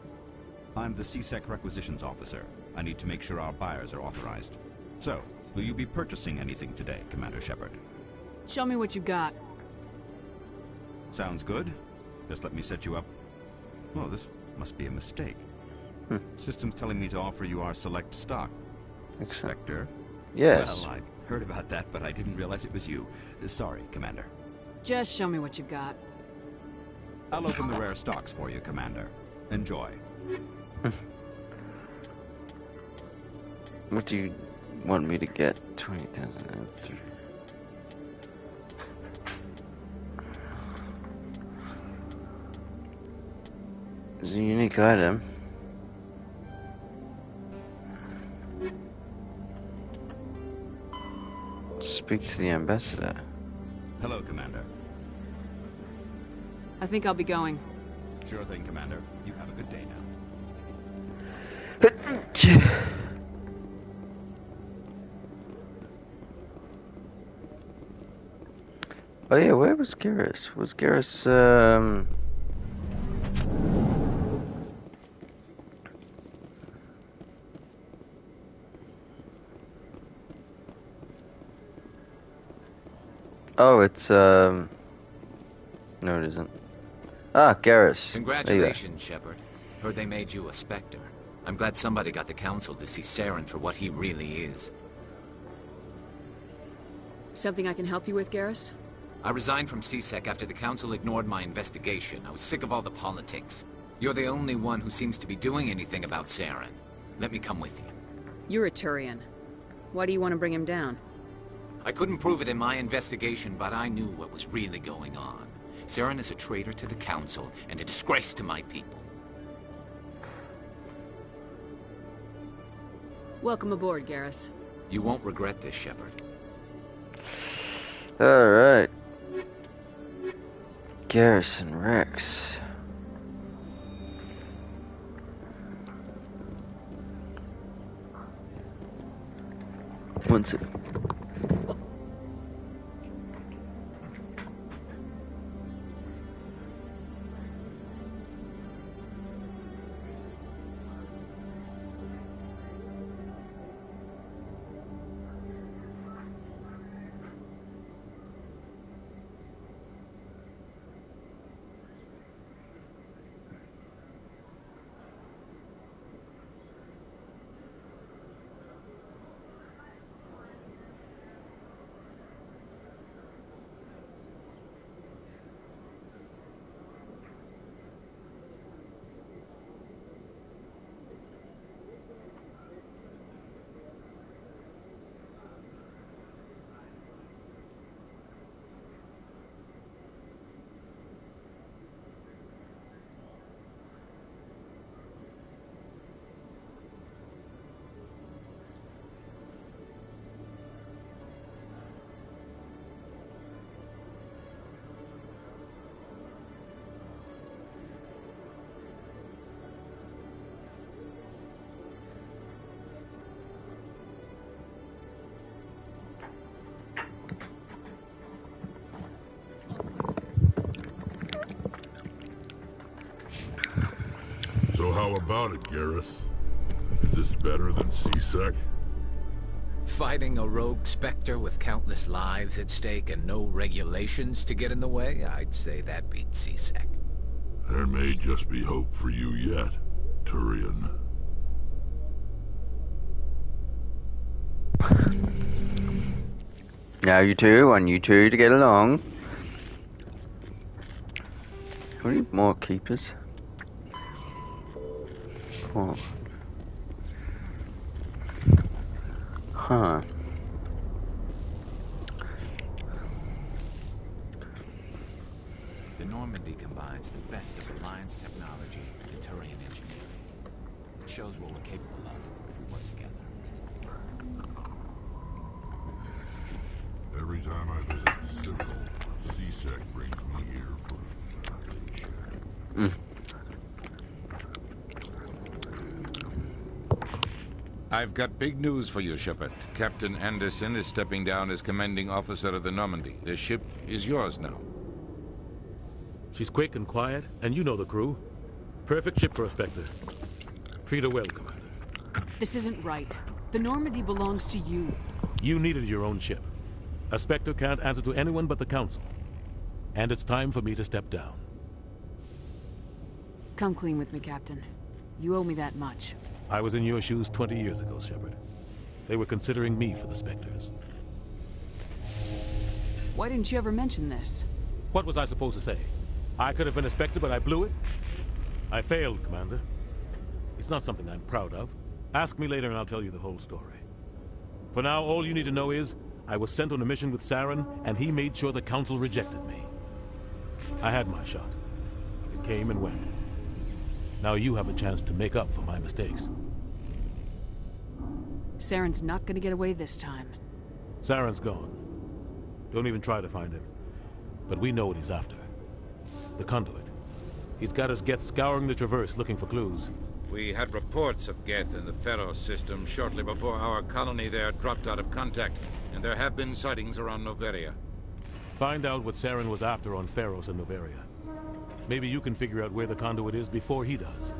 I'm the CSEC requisitions officer. I need to make sure our buyers are authorized. So, will you be purchasing anything today, Commander Shepard? Show me what you got. Sounds good. Just let me set you up. Oh, this must be a mistake. System's telling me to offer you our select stock. Spectre? Yes. Well, I heard about that, but I didn't realize it was you. Sorry, Commander. Just show me what you got. I'll open the rare stocks for you, Commander. Enjoy. What do you want me to get? 20,000. It's a unique item. Speak to the ambassador. Hello, Commander. I think I'll be going. Sure thing, Commander. You have a good day now. Oh yeah, where was Garrus? Was Garrus, Oh, it's, no it isn't. Ah, Garrus. Congratulations, Shepard. Heard they made you a Spectre. I'm glad somebody got the Council to see Saren for what he really is. Something I can help you with, Garrus? I resigned from CSEC after the Council ignored my investigation. I was sick of all the politics. You're the only one who seems to be doing anything about Saren. Let me come with you. You're a Turian. Why do you want to bring him down? I couldn't prove it in my investigation, but I knew what was really going on. Saren is a traitor to the Council and a disgrace to my people. Welcome aboard, Garrus. You won't regret this, Shepard. Alright. Garrus and Rex. One second. So how about it, Gareth? Is this better than C-Sec? Fighting a rogue spectre with countless lives at stake and no regulations to get in the way? I'd say that beats C-Sec. There may just be hope for you yet, Turian. Now you two, I want you two to get along. We need more keepers. Oh. Huh. The Normandy combines the best of Alliance technology and Turian engineering. It shows what we're capable of if we work together. Every time I visit the Citadel, C-Sec brings me here for a family chat. I've got big news for you, Shepard. Captain Anderson is stepping down as commanding officer of the Normandy. The ship is yours now. She's quick and quiet, and you know the crew. Perfect ship for a Spectre. Treat her well, Commander. This isn't right. The Normandy belongs to you. You needed your own ship. A Spectre can't answer to anyone but the Council. And it's time for me to step down. Come clean with me, Captain. You owe me that much. I was in your shoes 20 years ago, Shepard. They were considering me for the Spectres. Why didn't you ever mention this? What was I supposed to say? I could have been a Spectre, but I blew it? I failed, Commander. It's not something I'm proud of. Ask me later and I'll tell you the whole story. For now, all you need to know is, I was sent on a mission with Saren, and he made sure the Council rejected me. I had my shot. It came and went. Now you have a chance to make up for my mistakes. Saren's not gonna get away this time. Saren's gone. Don't even try to find him. But we know what he's after. The conduit. He's got his Geth scouring the Traverse looking for clues. We had reports of Geth in the Pharos system shortly before our colony there dropped out of contact, and there have been sightings around Noveria. Find out what Saren was after on Pharos and Noveria. Maybe you can figure out where the conduit is before he does.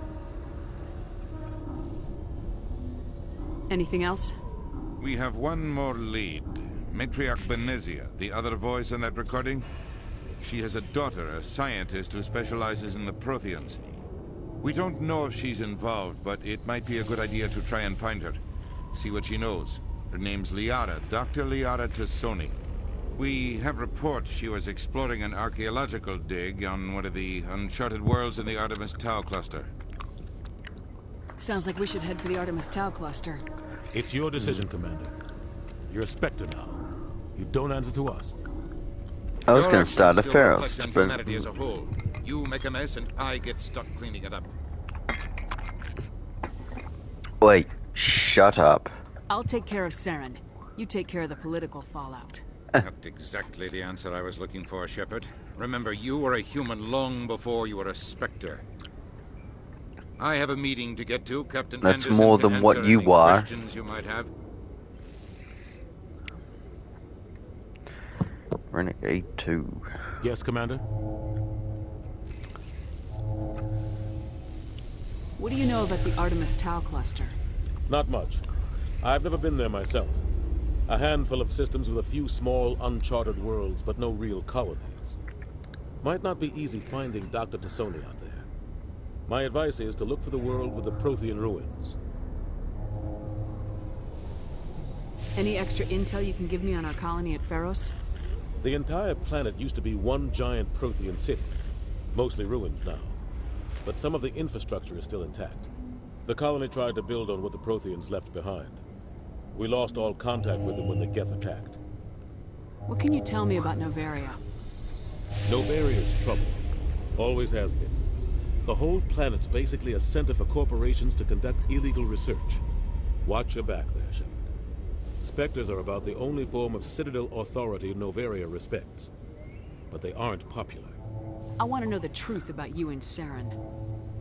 Anything else? We have one more lead. Matriarch Benezia, the other voice in that recording. She has a daughter, a scientist who specializes in the Protheans. We don't know if she's involved, but it might be a good idea to try and find her. See what she knows. Her name's Liara, Dr. Liara Tassoni. We have reports she was exploring an archaeological dig on one of the uncharted worlds in the Artemis Tau cluster. Sounds like we should head for the Artemis Tau cluster. It's your decision, Commander. You're a Spectre now. You don't answer to us. I was going to start a Pharos, but... humanity as a whole. You make a mess and I get stuck cleaning it up. Wait, shut up. I'll take care of Saren. You take care of the political fallout. Not exactly the answer I was looking for, Shepard. Remember, you were a human long before you were a Spectre. I have a meeting to get to, Captain That's Anderson more can than what answer you any are. questions you might have. Renegade 2. Yes, Commander? What do you know about the Artemis Tau cluster? Not much. I've never been there myself. A handful of systems with a few small, uncharted worlds, but no real colonies. Might not be easy finding Dr. Tassoni out there. My advice is to look for the world with the Prothean ruins. Any extra intel you can give me on our colony at Pharos? The entire planet used to be one giant Prothean city. Mostly ruins now. But some of the infrastructure is still intact. The colony tried to build on what the Protheans left behind. We lost all contact with them when the Geth attacked. What can you tell me about Noveria? Noveria's trouble. Always has been. The whole planet's basically a center for corporations to conduct illegal research. Watch your back there, Shepard. Spectres are about the only form of Citadel authority Noveria respects. But they aren't popular. I want to know the truth about you and Saren.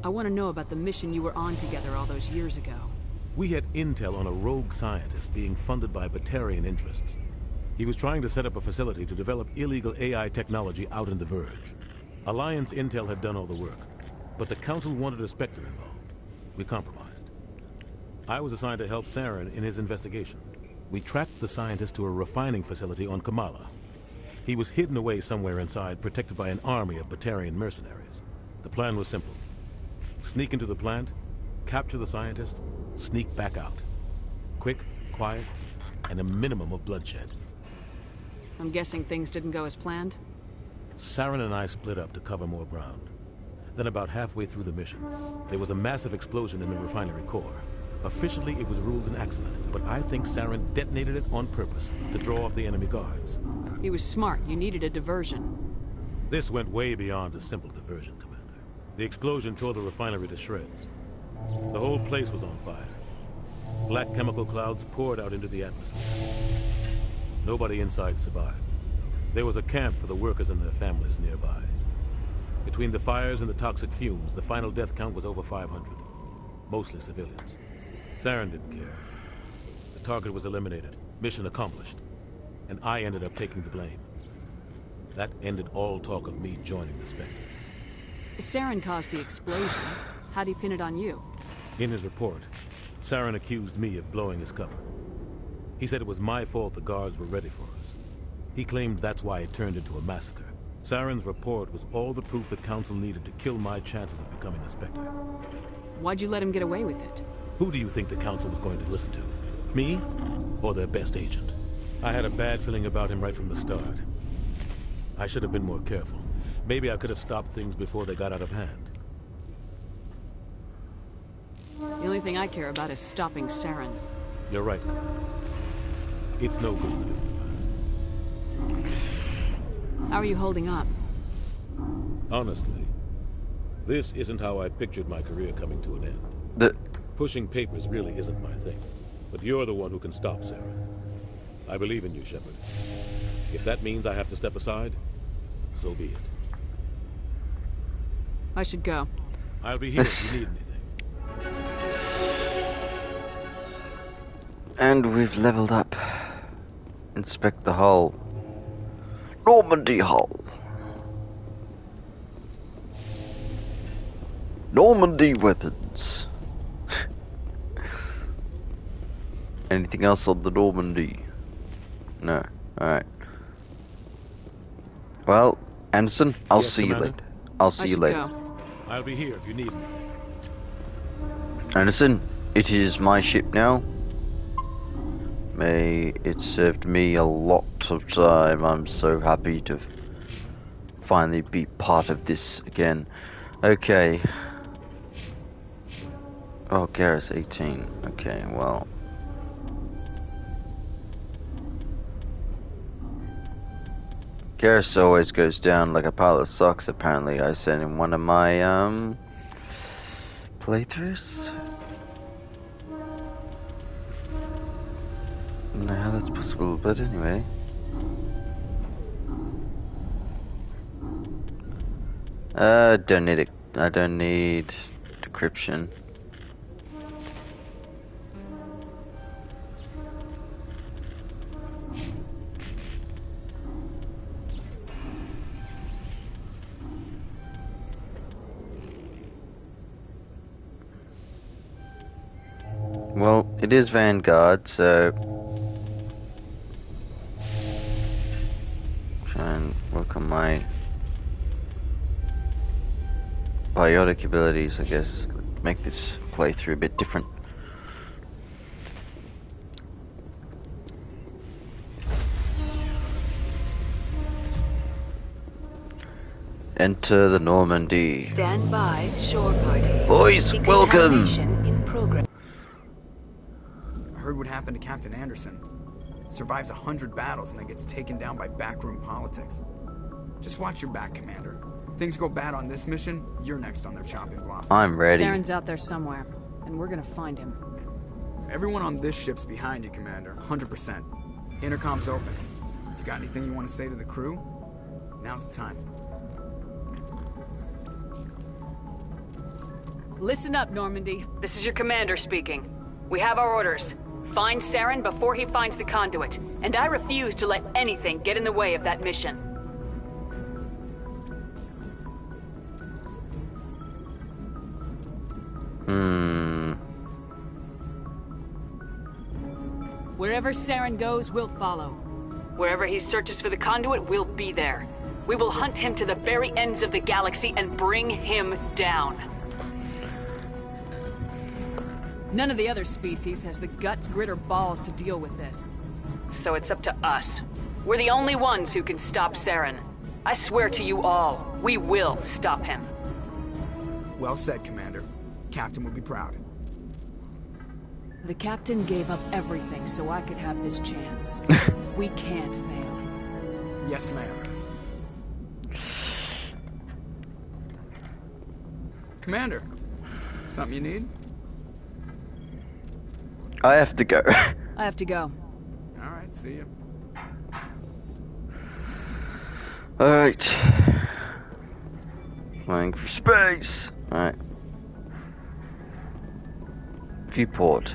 I want to know about the mission you were on together all those years ago. We had intel on a rogue scientist being funded by Batarian interests. He was trying to set up a facility to develop illegal AI technology out in the Verge. Alliance intel had done all the work, but the Council wanted a Spectre involved. We compromised. I was assigned to help Saren in his investigation. We tracked the scientist to a refining facility on Kamala. He was hidden away somewhere inside, protected by an army of Batarian mercenaries. The plan was simple. Sneak into the plant, capture the scientist, sneak back out. Quick, quiet, and a minimum of bloodshed. I'm guessing things didn't go as planned? Saren and I split up to cover more ground. Then about halfway through the mission, there was a massive explosion in the refinery core. Officially, it was ruled an accident, but I think Saren detonated it on purpose to draw off the enemy guards. He was smart. You needed a diversion. This went way beyond a simple diversion, Commander. The explosion tore the refinery to shreds. The whole place was on fire. Black chemical clouds poured out into the atmosphere. Nobody inside survived. There was a camp for the workers and their families nearby. Between the fires and the toxic fumes, the final death count was over 500. Mostly civilians. Saren didn't care. The target was eliminated. Mission accomplished. And I ended up taking the blame. That ended all talk of me joining the Spectres. Saren caused the explosion. How'd he pin it on you? In his report, Saren accused me of blowing his cover. He said it was my fault the guards were ready for us. He claimed that's why it turned into a massacre. Saren's report was all the proof the Council needed to kill my chances of becoming a Spectre. Why'd you let him get away with it? Who do you think the Council was going to listen to? Me? Or their best agent? I had a bad feeling about him right from the start. I should have been more careful. Maybe I could have stopped things before they got out of hand. The only thing I care about is stopping Saren. You're right, Commander. It's no good living in the past. How are you holding up? Honestly, this isn't how I pictured my career coming to an end. Pushing papers really isn't my thing. But you're the one who can stop Saren. I believe in you, Shepard. If that means I have to step aside, so be it. I should go. I'll be here if you need anything. And we've leveled up. Inspect the hull. Normandy hull. Normandy weapons. Anything else on the Normandy? No. Alright. Well, Anderson, I'll see you later. I'll see you later. I'll be here if you need anything. Anderson, it is my ship now. May it served me a lot of time. I'm so happy to finally be part of this again. Okay. Oh, Garrus 18. Okay, well. Garrus always goes down like a pile of socks, apparently. I said in one of my, playthroughs? I don't know how that's possible, but anyway. I don't need decryption. Well, it is Vanguard, so try and work on my biotic abilities, I guess. Make this playthrough a bit different. Enter the Normandy. Stand by, shore party. Boys, welcome! In progress. I heard what happened to Captain Anderson. Survives 100 battles and then gets taken down by backroom politics. Just watch your back, Commander. Things go bad on this mission, you're next on their chopping block. I'm ready. Saren's out there somewhere, and we're gonna find him. Everyone on this ship's behind you, Commander. 100%. Intercom's open. If you got anything you want to say to the crew, now's the time. Listen up, Normandy. This is your commander speaking. We have our orders. Find Saren before he finds the conduit, and I refuse to let anything get in the way of that mission. Wherever Saren goes, we'll follow. Wherever he searches for the conduit, we'll be there. We will hunt him to the very ends of the galaxy and bring him down. None of the other species has the guts, grit, or balls to deal with this. So it's up to us. We're the only ones who can stop Saren. I swear to you all, we will stop him. Well said, Commander. Captain will be proud. The captain gave up everything so I could have this chance. We can't fail. Yes, ma'am. Commander, something you need? I have to go. I have to go. Alright, see you. Alright. Flying for space. Alright. Viewport.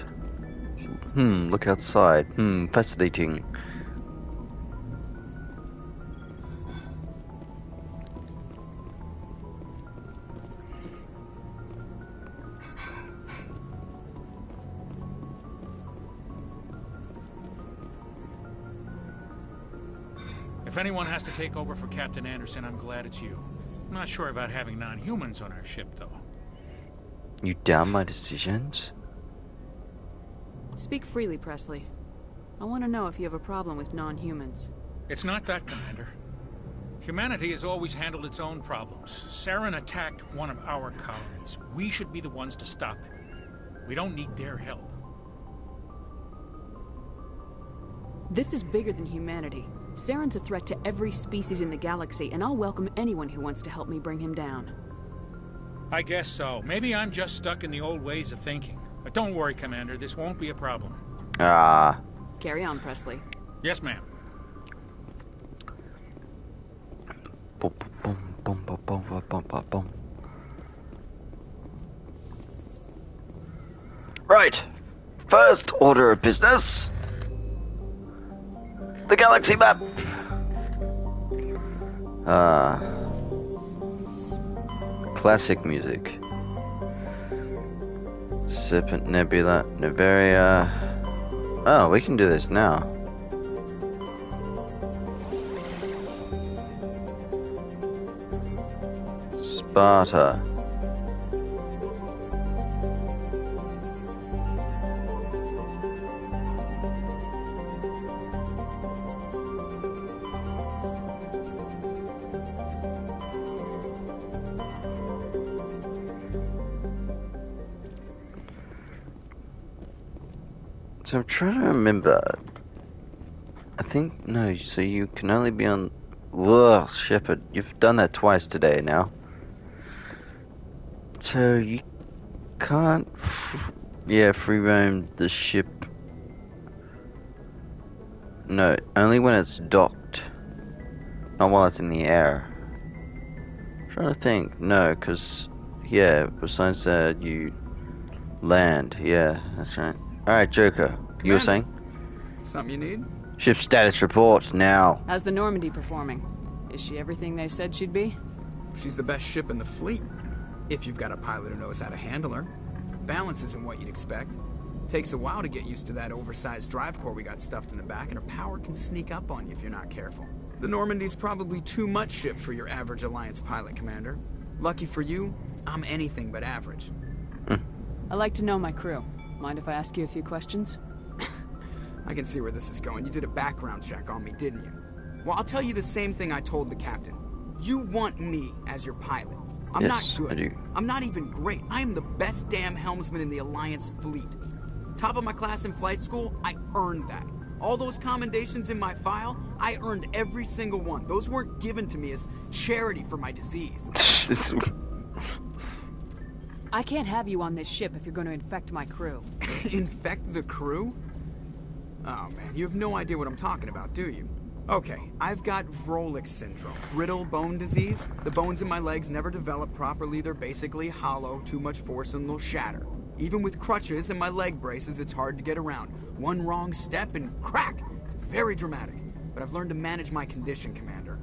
Look outside. Fascinating. If anyone has to take over for Captain Anderson, I'm glad it's you. I'm not sure about having non-humans on our ship, though. You doubt my decisions? Speak freely, Presley. I want to know if you have a problem with non-humans. It's not that, Commander. Humanity has always handled its own problems. Saren attacked one of our colonies. We should be the ones to stop him. We don't need their help. This is bigger than humanity. Saren's a threat to every species in the galaxy, and I'll welcome anyone who wants to help me bring him down. I guess so. Maybe I'm just stuck in the old ways of thinking. But don't worry, Commander. This won't be a problem. Carry on, Presley. Yes, ma'am. Right. First order of business. The galaxy map. Classic music. Serpent Nebula, Nevaria. Oh, we can do this now. Sparta. So I'm trying to remember. I think, no, so you can only be on... Ugh, Shepard, you've done that twice today now. So you can't... free roam the ship. No, only when it's docked. Not while it's in the air. I'm trying to think. No, because... Yeah, besides that, you... land. Yeah, that's right. Alright, Joker, you were saying? Something you need? Ship status report, now. How's the Normandy performing? Is she everything they said she'd be? She's the best ship in the fleet. If you've got a pilot who knows how to handle her. Balance isn't what you'd expect. Takes a while to get used to that oversized drive core we got stuffed in the back, and her power can sneak up on you if you're not careful. The Normandy's probably too much ship for your average Alliance pilot, Commander. Lucky for you, I'm anything but average. I like to know my crew. Mind if I ask you a few questions? I can see where this is going. You did a background check on me, didn't you? Well, I'll tell you the same thing I told the captain. You want me as your pilot. I'm not good. I do. I'm not even great. I am the best damn helmsman in the Alliance fleet. Top of my class in flight school, I earned that. All those commendations in my file, I earned every single one. Those weren't given to me as charity for my disease. I can't have you on this ship if you're going to infect my crew. Infect the crew? Oh man, you have no idea what I'm talking about, do you? Okay, I've got Vrolik syndrome, brittle bone disease. The bones in my legs never develop properly. They're basically hollow, too much force and they'll shatter. Even with crutches and my leg braces, it's hard to get around. One wrong step and crack! It's very dramatic. But I've learned to manage my condition, Commander.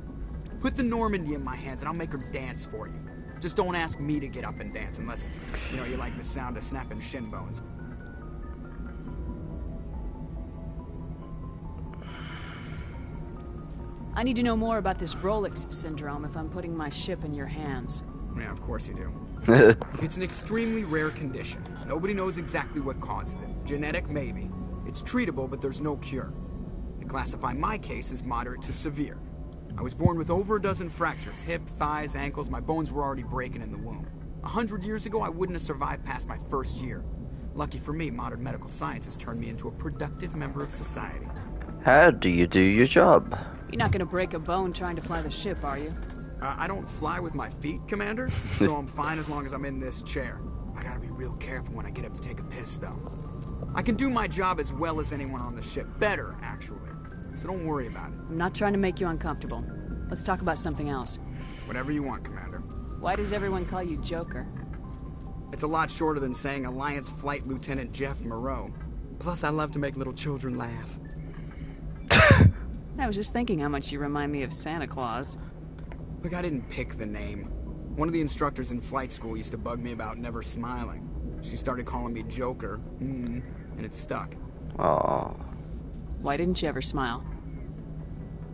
Put the Normandy in my hands and I'll make her dance for you. Just don't ask me to get up and dance unless, you know, you like the sound of snapping shin bones. I need to know more about this Rolex syndrome if I'm putting my ship in your hands. Yeah, of course you do. It's an extremely rare condition. Nobody knows exactly what causes it. Genetic, maybe. It's treatable, but there's no cure. They classify my case as moderate to severe. I was born with over a dozen fractures. Hip, thighs, ankles. My bones were already breaking in the womb. 100 years ago, I wouldn't have survived past my first year. Lucky for me, modern medical science has turned me into a productive member of society. How do you do your job? You're not gonna break a bone trying to fly the ship, are you? I don't fly with my feet, Commander, so I'm fine as long as I'm in this chair. I gotta be real careful when I get up to take a piss, though. I can do my job as well as anyone on the ship. Better, actually. So don't worry about it. I'm not trying to make you uncomfortable. Let's talk about something else. Whatever you want, Commander. Why does everyone call you Joker? It's a lot shorter than saying Alliance Flight Lieutenant Jeff Moreau. Plus, I love to make little children laugh. I was just thinking how much you remind me of Santa Claus. Look, I didn't pick the name. One of the instructors in flight school used to bug me about never smiling. She started calling me Joker, and it stuck. Aww. Why didn't you ever smile?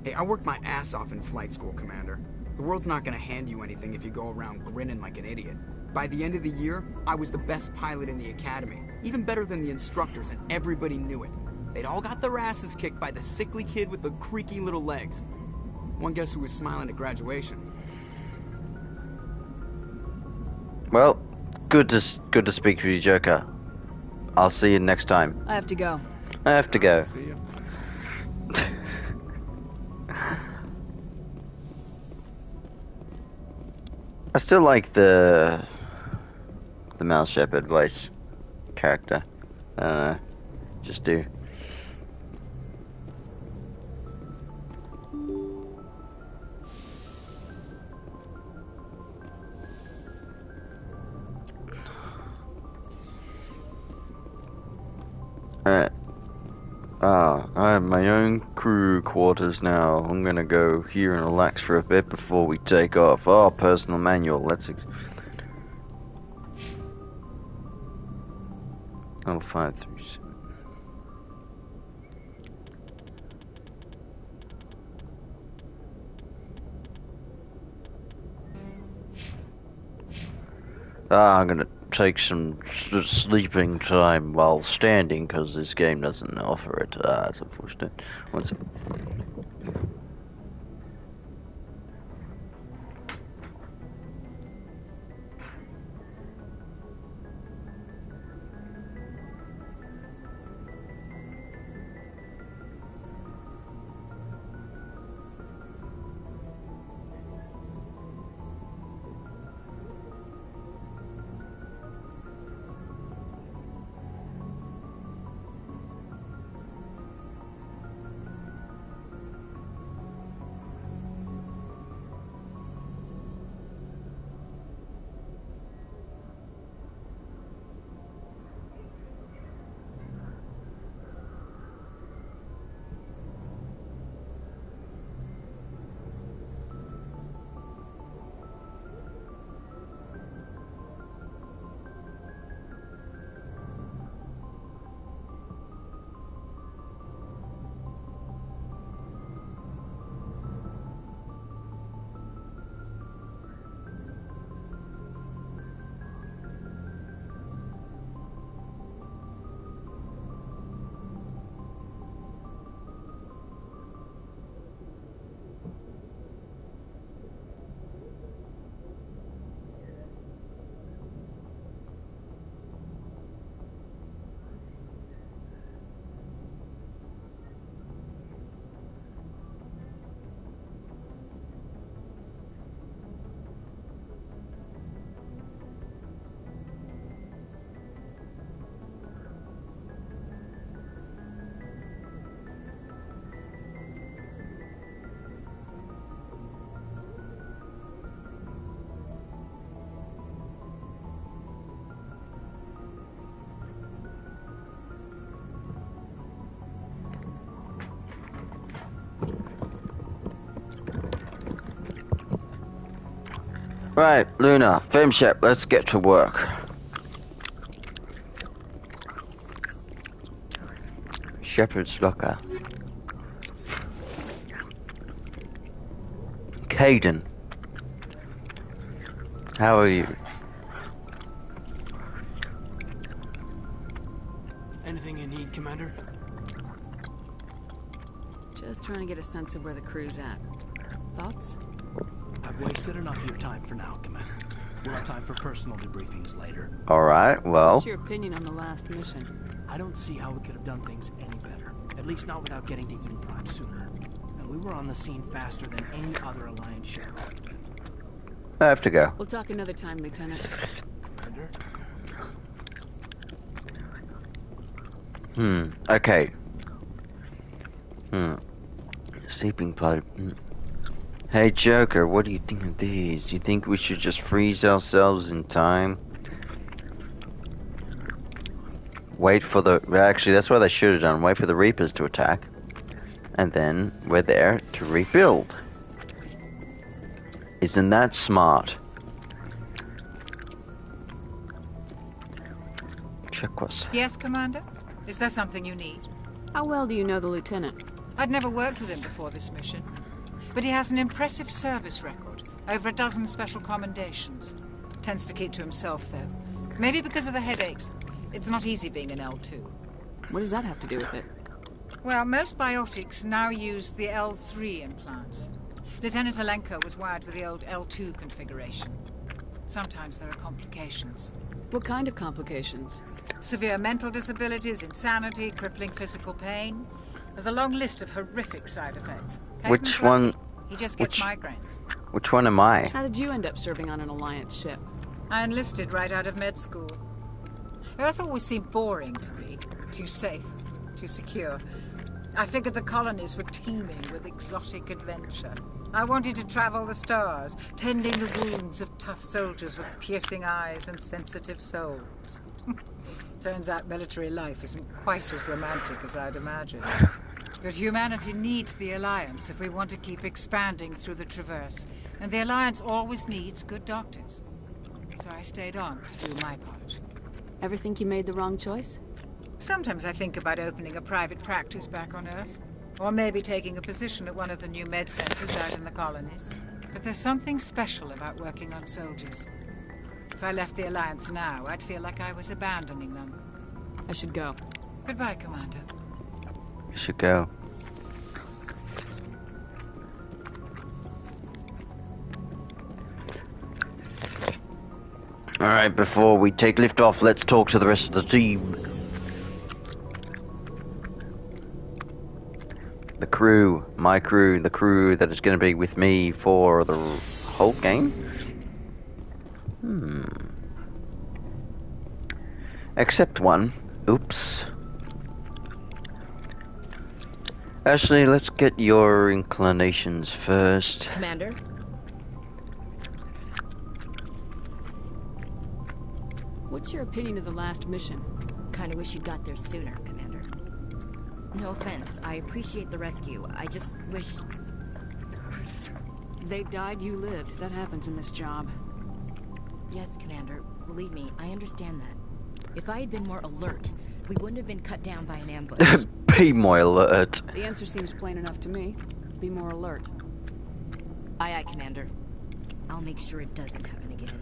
Hey, I worked my ass off in flight school, Commander. The world's not gonna hand you anything if you go around grinning like an idiot. By the end of the year, I was the best pilot in the academy. Even better than the instructors, and everybody knew it. They'd all got their asses kicked by the sickly kid with the creaky little legs. One guess who was smiling at graduation? Well, good to speak to you, Joker. I'll see you next time. I have to go. I have to go. See ya. I still like the Mouse Shepard voice character. Just do. Alright. I have my own crew quarters now. I'm gonna go here and relax for a bit before we take off. Oh, personal manual. Let's Oh, 537. I'm gonna take some sleeping time while standing because this game doesn't offer it. That's unfortunate. One second. Right, Luna, FemShep, let's get to work. Shepard's locker. Caden. How are you? Anything you need, Commander? Just trying to get a sense of where the crew's at. Thoughts? I've wasted enough of your time for now, Commander. We'll have time for personal debriefings later. Alright, well... What's your opinion on the last mission? I don't see how we could have done things any better. At least not without getting to Eden Prime sooner. And we were on the scene faster than any other Alliance ship could have been. I have to go. We'll talk another time, Lieutenant. Commander? Okay. Sleeping pod. Hey Joker, what do you think of these? Do you think we should just freeze ourselves in time? Wait for the... Actually, that's what they should have done. Wait for the Reapers to attack. And then we're there to rebuild. Isn't that smart? Check. Yes, Commander? Is there something you need? How well do you know the Lieutenant? I'd never worked with him before this mission. But he has an impressive service record. Over a dozen special commendations. Tends to keep to himself, though. Maybe because of the headaches. It's not easy being an L2. What does that have to do with it? Well, most biotics now use the L3 implants. Lieutenant Alenko was wired with the old L2 configuration. Sometimes there are complications. What kind of complications? Severe mental disabilities, insanity, crippling physical pain. There's a long list of horrific side effects. Which one? He just gets migraines. Which one am I? How did you end up serving on an Alliance ship? I enlisted right out of med school. Earth always seemed boring to me. Too safe, too secure. I figured the colonies were teeming with exotic adventure. I wanted to travel the stars, tending the wounds of tough soldiers with piercing eyes and sensitive souls. Turns out military life isn't quite as romantic as I'd imagined. But humanity needs the Alliance if we want to keep expanding through the Traverse. And the Alliance always needs good doctors. So I stayed on to do my part. Ever think you made the wrong choice? Sometimes I think about opening a private practice back on Earth. Or maybe taking a position at one of the new med centers out in the colonies. But there's something special about working on soldiers. If I left the Alliance now, I'd feel like I was abandoning them. I should go. Goodbye, Commander. You should go. Alright, before we take lift off, let's talk to the rest of the team. The crew, my crew, the crew that is going to be with me for the whole game. Except one. Oops. Ashley, let's get your inclinations first. Commander? What's your opinion of the last mission? Kinda wish you got there sooner, Commander. No offense, I appreciate the rescue. I just wish... They died, you lived. That happens in this job. Yes, Commander. Believe me, I understand that. If I had been more alert, we wouldn't have been cut down by an ambush. Be more alert. The answer seems plain enough to me. Be more alert. Aye, aye, Commander. I'll make sure it doesn't happen again.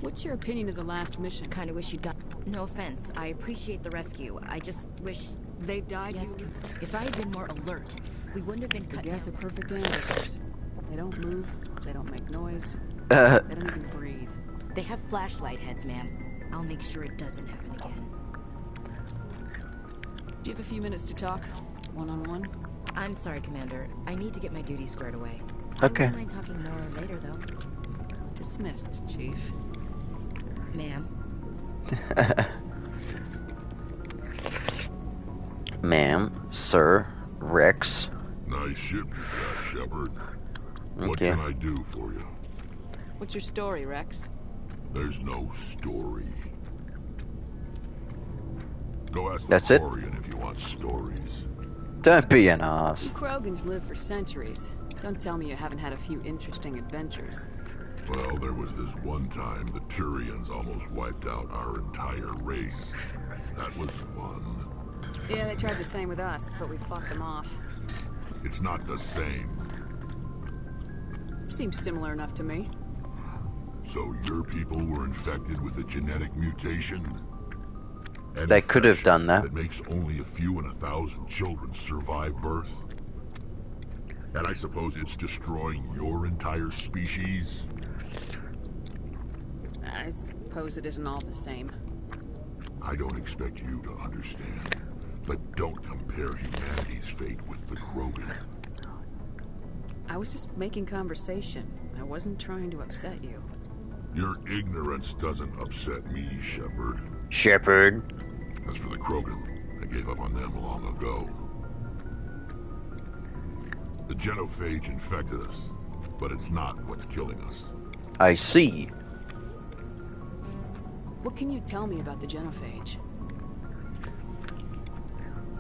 What's your opinion of the last mission? Kinda wish you'd got... No offense, I appreciate the rescue. I just wish... They died, yes, if I had been more alert, we wouldn't have been cut down. The perfect ambushers. They don't move, they don't make noise, they don't even breathe. They have flashlight heads, ma'am. I'll make sure it doesn't happen again. Do you have a few minutes to talk? One-on-one? I'm sorry, Commander. I need to get my duties squared away. Okay. I wouldn't mind talking more later, though. Dismissed, Chief. Ma'am. Ma'am, sir, Rex. Nice ship you got, Shepard. What can I do for you? What's your story, Rex? There's no story. Go ask That's the it? Quarian if you want stories. Don't be an ass. You Krogans live for centuries. Don't tell me you haven't had a few interesting adventures. Well, there was this one time the Turians almost wiped out our entire race. That was fun. Yeah, they tried the same with us, but we fought them off. It's not the same. Seems similar enough to me. So your people were infected with a genetic mutation? An They could have done that. That makes only a few in 1,000 children survive birth? And I suppose it's destroying your entire species? I suppose it isn't all the same. I don't expect you to understand, but don't compare humanity's fate with the Krogan. I was just making conversation. I wasn't trying to upset you. Your ignorance doesn't upset me, Shepard. Shepard. As for the Krogan, I gave up on them long ago. The genophage infected us, but it's not what's killing us. I see. What can you tell me about the genophage?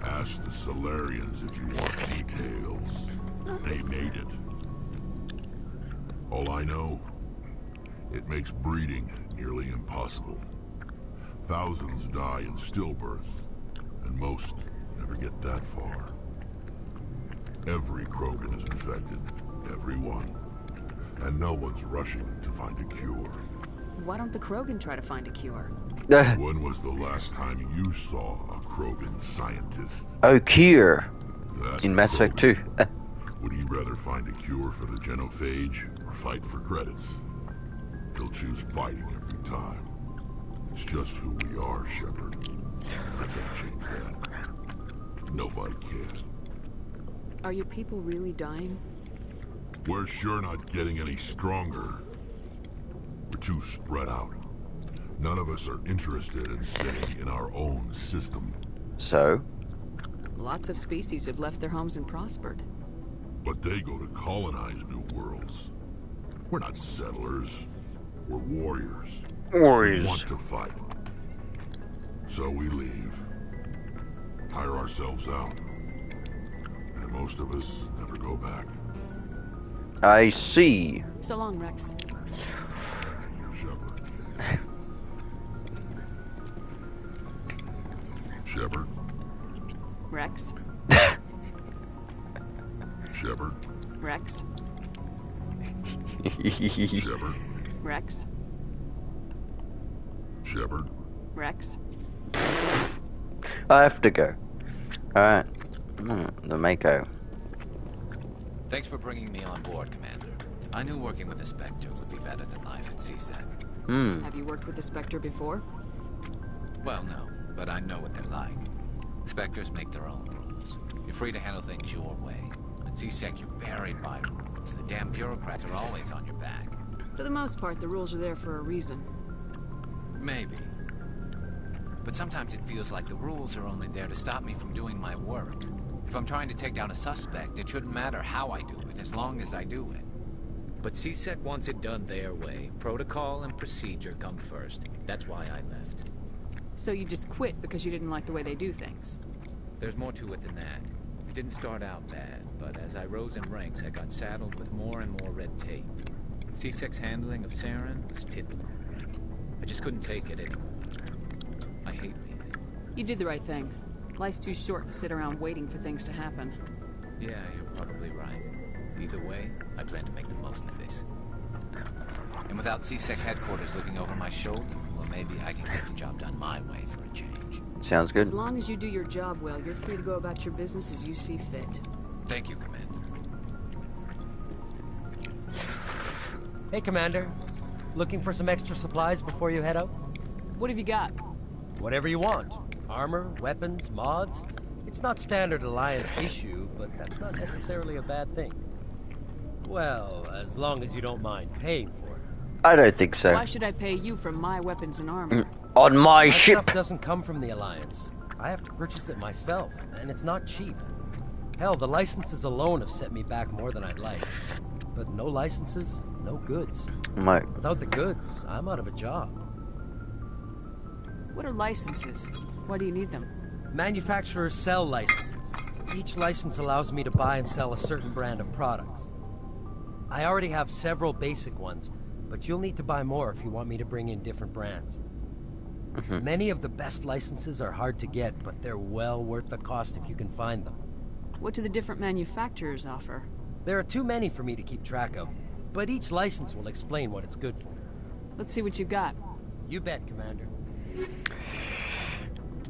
Ask the Solarians if you want details. They made it. All I know, it makes breeding nearly impossible. Thousands die in stillbirth, and most never get that far. Every Krogan is infected, every one. And no one's rushing to find a cure. Why don't the Krogan try to find a cure? When was the last time you saw a Krogan scientist? Oh, cure. Ask In a Mass Effect Krogan. 2. Would he rather find a cure for the genophage or fight for credits? He'll choose fighting every time. It's just who we are, Shepard. I can't change that. Nobody can. Are your people really dying? We're sure not getting any stronger. We're too spread out. None of us are interested in staying in our own system. So? Lots of species have left their homes and prospered. But they go to colonize new worlds. We're not settlers. We're warriors. Warriors. We want to fight. So we leave. Hire ourselves out. And most of us never go back. I see. So long, Rex. Shepard. Shepard. Rex. Shepard. Rex. Shepard. Rex. Shepard. Rex. I have to go. Alright. The Mako. Thanks for bringing me on board, Commander. I knew working with the Spectre would be better than life at CSEC. Have you worked with the Spectre before? Well, no, but I know what they're like. Spectres make their own rules. You're free to handle things your way. At CSEC, you're buried by rules. The damn bureaucrats are always on your back. For the most part, the rules are there for a reason. Maybe. But sometimes it feels like the rules are only there to stop me from doing my work. If I'm trying to take down a suspect, it shouldn't matter how I do it, as long as I do it. But CSEC wants it done their way. Protocol and procedure come first. That's why I left. So you just quit because you didn't like the way they do things? There's more to it than that. It didn't start out bad, but as I rose in ranks, I got saddled with more and more red tape. CSEC's handling of Saren was typical. I just couldn't take it anymore. I hate leaving. You did the right thing. Life's too short to sit around waiting for things to happen. Yeah, you're probably right. Either way, I plan to make the most of this. And without CSEC headquarters looking over my shoulder, well, maybe I can get the job done my way for a change. Sounds good. As long as you do your job well, you're free to go about your business as you see fit. Thank you, Commander. Hey, Commander. Looking for some extra supplies before you head out? What have you got? Whatever you want. Armor, weapons, mods. It's not standard Alliance issue, but that's not necessarily a bad thing. Well, as long as you don't mind paying for it. I don't think so. Why should I pay you for my weapons and armor? On my ship! Stuff doesn't come from the Alliance. I have to purchase it myself, and it's not cheap. Hell, the licenses alone have set me back more than I'd like. But no licenses, no goods. Without the goods, I'm out of a job. What are licenses? Why do you need them? Manufacturers sell licenses. Each license allows me to buy and sell a certain brand of products. I already have several basic ones, but you'll need to buy more if you want me to bring in different brands. Many of the best licenses are hard to get, but they're well worth the cost if you can find them. What do the different manufacturers offer? There are too many for me to keep track of. but each license will explain what it's good for. Let's see what you got. You bet, Commander.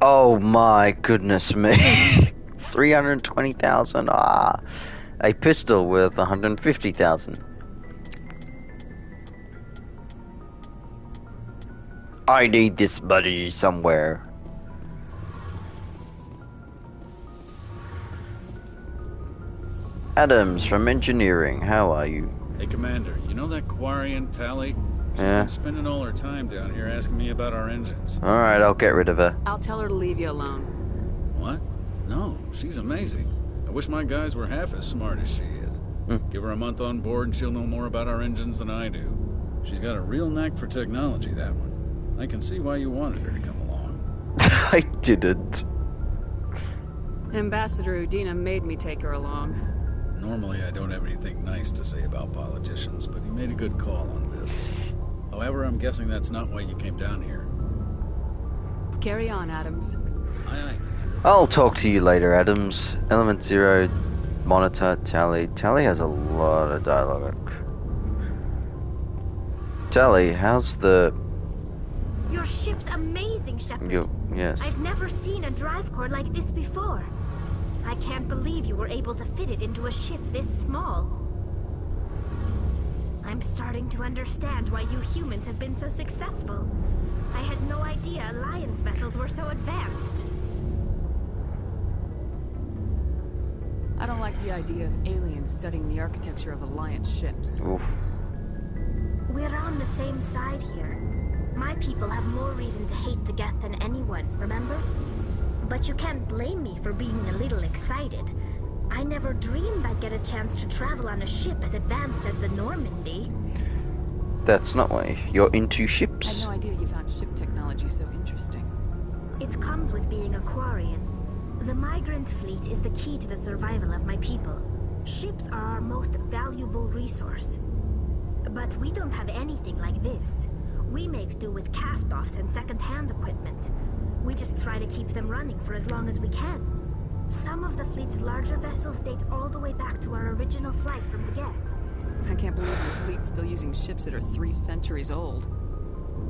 Oh my goodness me. 320,000. Ah. A pistol worth 150,000. I need this money somewhere. Adams from engineering, how are you? Hey, Commander, you know that Quarian, Tally? She's been spending all her time down here asking me about our engines. Alright, I'll get rid of her. I'll tell her to leave you alone. What? No, she's amazing. I wish my guys were half as smart as she is. Give her a month on board and she'll know more about our engines than I do. She's got a real knack for technology, that one. I can see why you wanted her to come along. I didn't. Ambassador Udina made me take her along. Normally I don't have anything nice to say about politicians, but he made a good call on this. However, I'm guessing that's not why you came down here. Carry on, Adams. Aye, aye. I'll talk to you later, Adams. Element 0, monitor, Tally. Tally has a lot of dialogue. Tally, how's the... Your ship's amazing, Shepard. Yes. I've never seen a drive core like this before. I can't believe you were able to fit it into a ship this small. I'm starting to understand why you humans have been so successful. I had no idea Alliance vessels were so advanced. I don't like the idea of aliens studying the architecture of Alliance ships. Oof. We're on the same side here. My people have more reason to hate the Geth than anyone, remember? But you can't blame me for being a little excited. I never dreamed I'd get a chance to travel on a ship as advanced as the Normandy. That's not why. You're into ships. I had no idea you found ship technology so interesting. It comes with being a Quarian. The migrant fleet is the key to the survival of my people. Ships are our most valuable resource. But we don't have anything like this. We make do with cast-offs and second-hand equipment. We just try to keep them running for as long as we can. Some of the fleet's larger vessels date all the way back to our original flight from the Geth. I can't believe your fleet's still using ships that are 3 centuries old.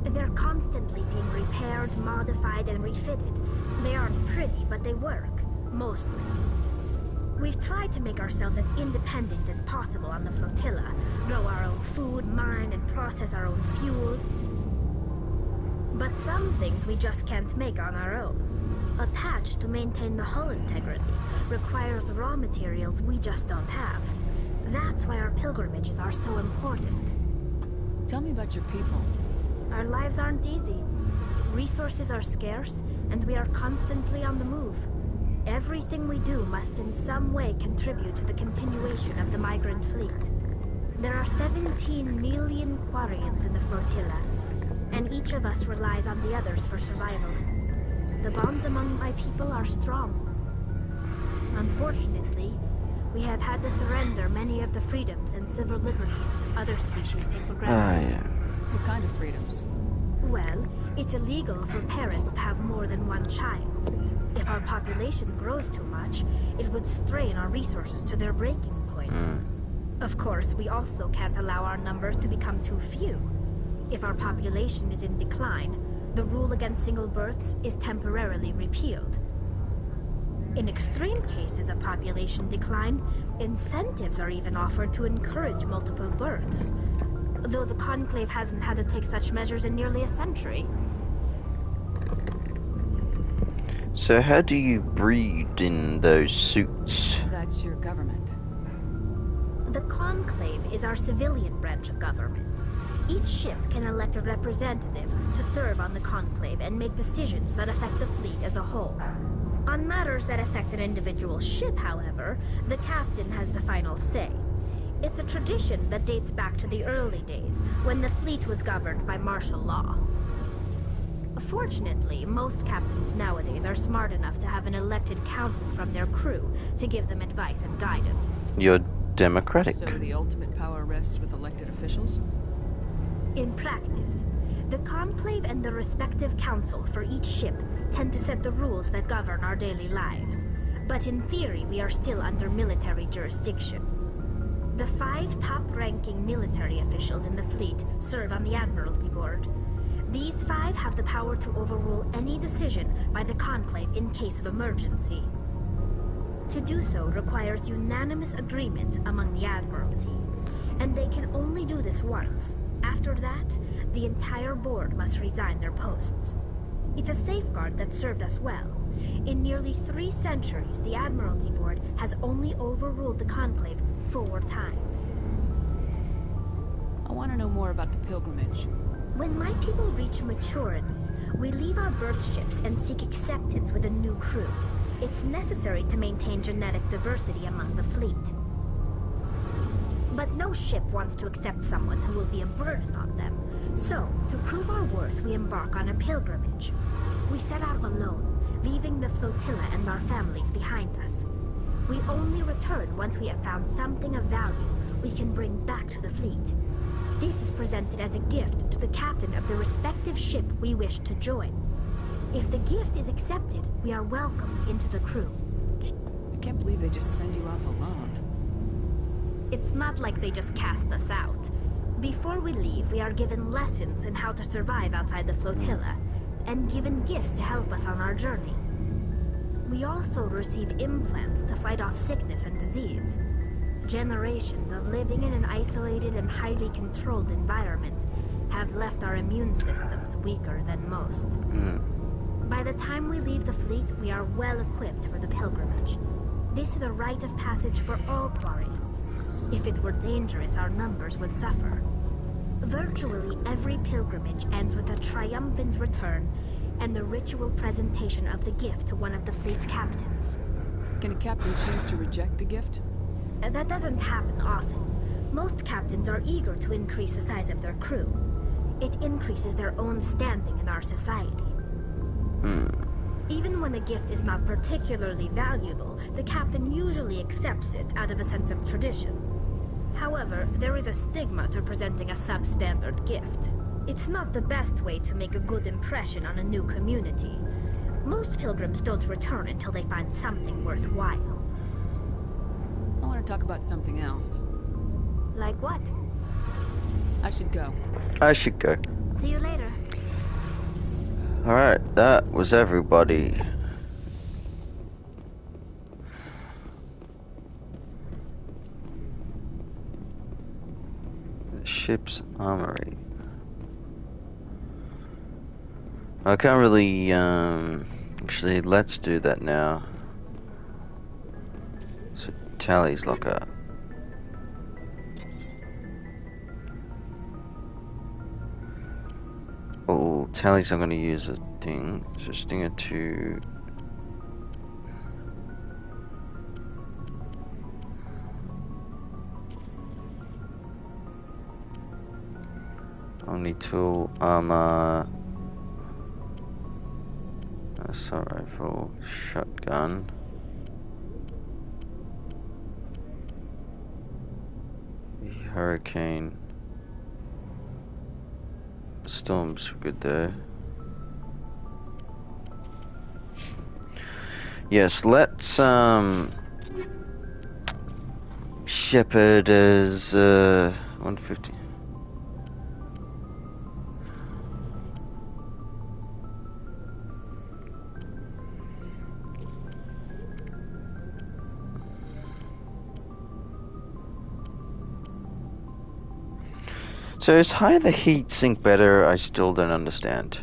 They're constantly being repaired, modified, and refitted. They aren't pretty, but they work. Mostly. We've tried to make ourselves as independent as possible on the flotilla. Grow our own food, mine, and process our own fuel. But some things we just can't make on our own. A patch to maintain the hull integrity requires raw materials we just don't have. That's why our pilgrimages are so important. Tell me about your people. Our lives aren't easy. Resources are scarce, and we are constantly on the move. Everything we do must in some way contribute to the continuation of the migrant fleet. There are 17 million Quarians in the flotilla, and each of us relies on the others for survival. The bonds among my people are strong. Unfortunately, we have had to surrender many of the freedoms and civil liberties other species take for granted. What kind of freedoms? Well, it's illegal for parents to have more than one child. If our population grows too much, it would strain our resources to their breaking point. Of course, we also can't allow our numbers to become too few. If our population is in decline, the rule against single births is temporarily repealed. In extreme cases of population decline, incentives are even offered to encourage multiple births, though the Conclave hasn't had to take such measures in nearly a century. So how do you breed in those suits? That's your government. The Conclave is our civilian branch of government. Each ship can elect a representative to serve on the Conclave and make decisions that affect the fleet as a whole. On matters that affect an individual ship, however, the captain has the final say. It's a tradition that dates back to the early days, when the fleet was governed by martial law. Fortunately, most captains nowadays are smart enough to have an elected council from their crew to give them advice and guidance. You're democratic. So the ultimate power rests with elected officials? In practice, the Conclave and the respective council for each ship tend to set the rules that govern our daily lives. But in theory, we are still under military jurisdiction. The 5 top-ranking military officials in the fleet serve on the Admiralty Board. These 5 have the power to overrule any decision by the Conclave in case of emergency. To do so requires unanimous agreement among the Admiralty, and they can only do this once. After that, the entire board must resign their posts. It's a safeguard that served us well. In nearly 3 centuries, the Admiralty Board has only overruled the Conclave 4 times. I want to know more about the pilgrimage. When my people reach maturity, we leave our birth ships and seek acceptance with a new crew. It's necessary to maintain genetic diversity among the fleet. But no ship wants to accept someone who will be a burden on them. So, to prove our worth, we embark on a pilgrimage. We set out alone, leaving the flotilla and our families behind us. We only return once we have found something of value we can bring back to the fleet. This is presented as a gift to the captain of the respective ship we wish to join. If the gift is accepted, we are welcomed into the crew. I can't believe they just send you off alone. It's not like they just cast us out. Before we leave, we are given lessons in how to survive outside the flotilla, and given gifts to help us on our journey. We also receive implants to fight off sickness and disease. Generations of living in an isolated and highly controlled environment have left our immune systems weaker than most. By the time we leave the fleet, we are well equipped for the pilgrimage. This is a rite of passage for all Quarians. If it were dangerous, our numbers would suffer. Virtually every pilgrimage ends with a triumphant return and the ritual presentation of the gift to one of the fleet's captains. Can a captain choose to reject the gift? That doesn't happen often. Most captains are eager to increase the size of their crew. It increases their own standing in our society. Even when a gift is not particularly valuable, the captain usually accepts it out of a sense of tradition. However, there is a stigma to presenting a substandard gift. It's not the best way to make a good impression on a new community. Most pilgrims don't return until they find something worthwhile. I want to talk about something else. Like what? I should go. I should go. See you later. Alright, that was everybody. The ship's armory. I can't really, actually, let's do that now. So, Tally's locker. Oh, Tally's not going to use a thing. So Stinger 2. Only tool, armor. Assault rifle, shotgun. Hurricane. Storm's good there. Yes, let's Shepard as 150. So is higher the heat sink better? I still don't understand.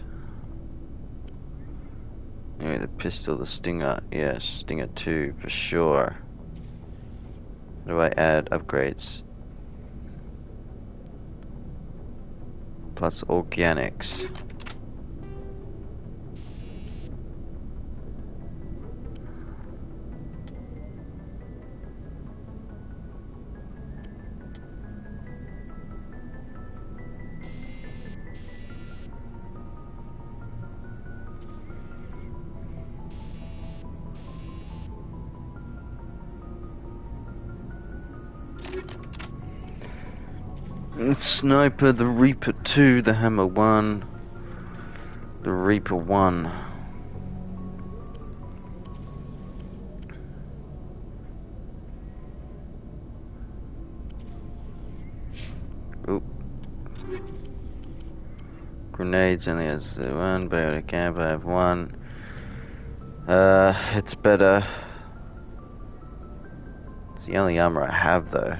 Anyway, the pistol, the Stinger, yes, Stinger 2 for sure. How do I add upgrades? Plus organics. Sniper, the Reaper 2, the Hammer 1, the Reaper 1. grenades only has one, biotic camp, I have one. It's better. It's the only armor I have though.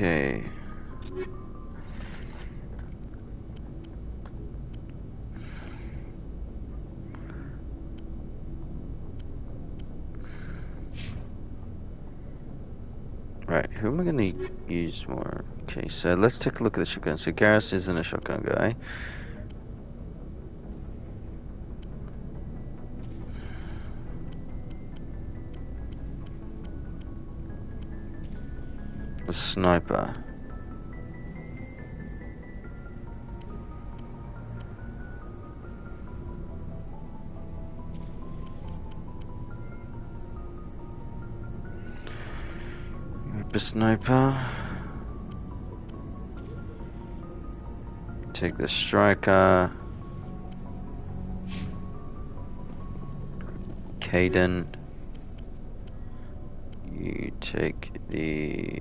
Okay. Right, who am I going to use more? Okay, so let's take a look at the shotgun. So Garrus isn't a shotgun guy. A sniper. A sniper. Take the striker. Caden. You take the...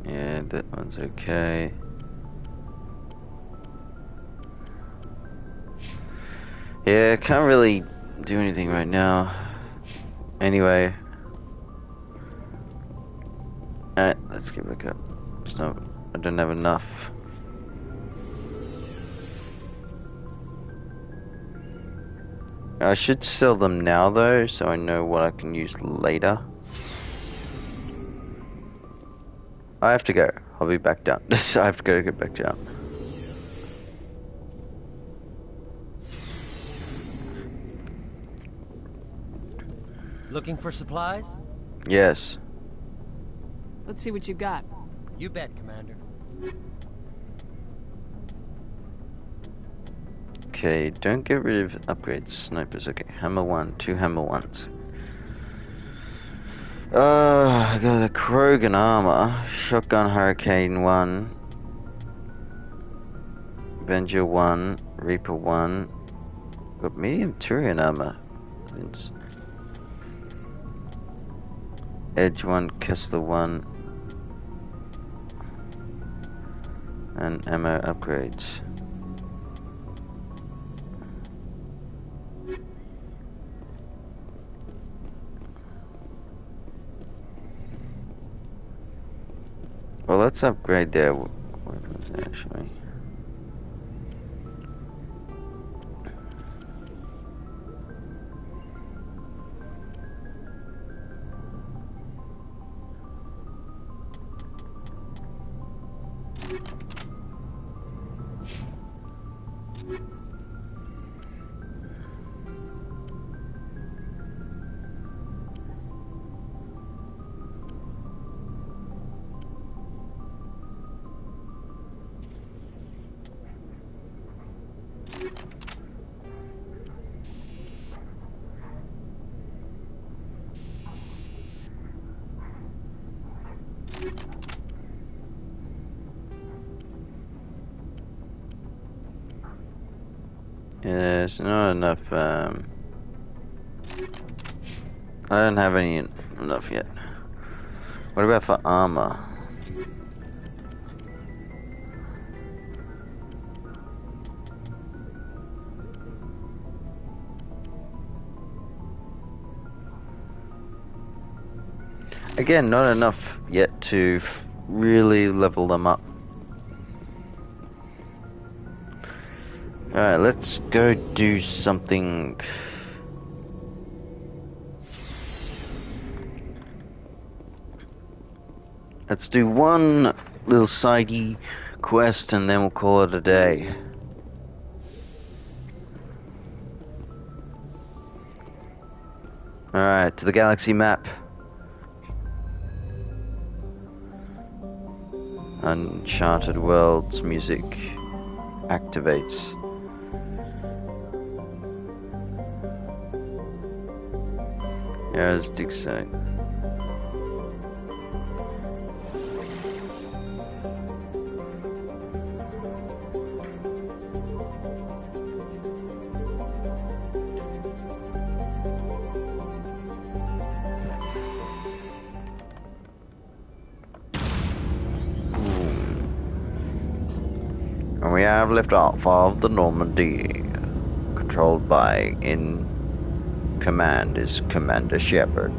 Yeah, that one's okay. Yeah, can't really do anything right now. Anyway. Alright, let's get back up. It's not, I don't have enough. I should sell them now though, so I know what I can use later. I have to go. I'll be back down. I have to go get back down. Looking for supplies? Yes. Let's see what you got. You bet, Commander. Okay, don't get rid of upgrades. Snipers. Okay, hammer 1, 2 hammer 1s. I got a Krogan armor, shotgun Hurricane 1, Avenger 1, Reaper 1, got medium Turian armor, Edge 1, Kessler 1, and ammo upgrades. Well, let's upgrade their weapons actually. Yeah, it's not enough, I don't have any enough yet. What about for armor? Again, not enough yet to really level them up. Alright, let's go do something. Let's do one little sidey quest and then we'll call it a day. Alright, to the galaxy map. Uncharted Worlds music activates. Yeah, as Dick said. And we have left off of the Normandy, controlled by, in command is Commander Shepard.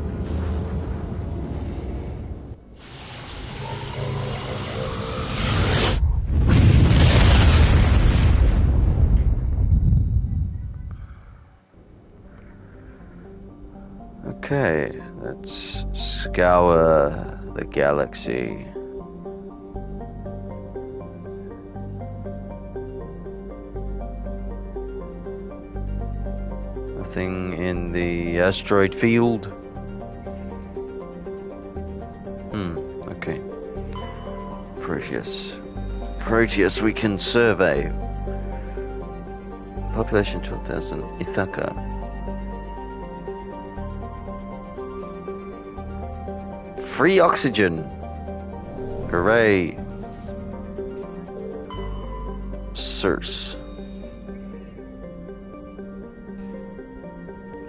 Okay, let's scour the galaxy. Nothing in the asteroid field. Okay. Proteus we can survey. Population 12,000. Ithaca. Free oxygen. Hooray. Circe.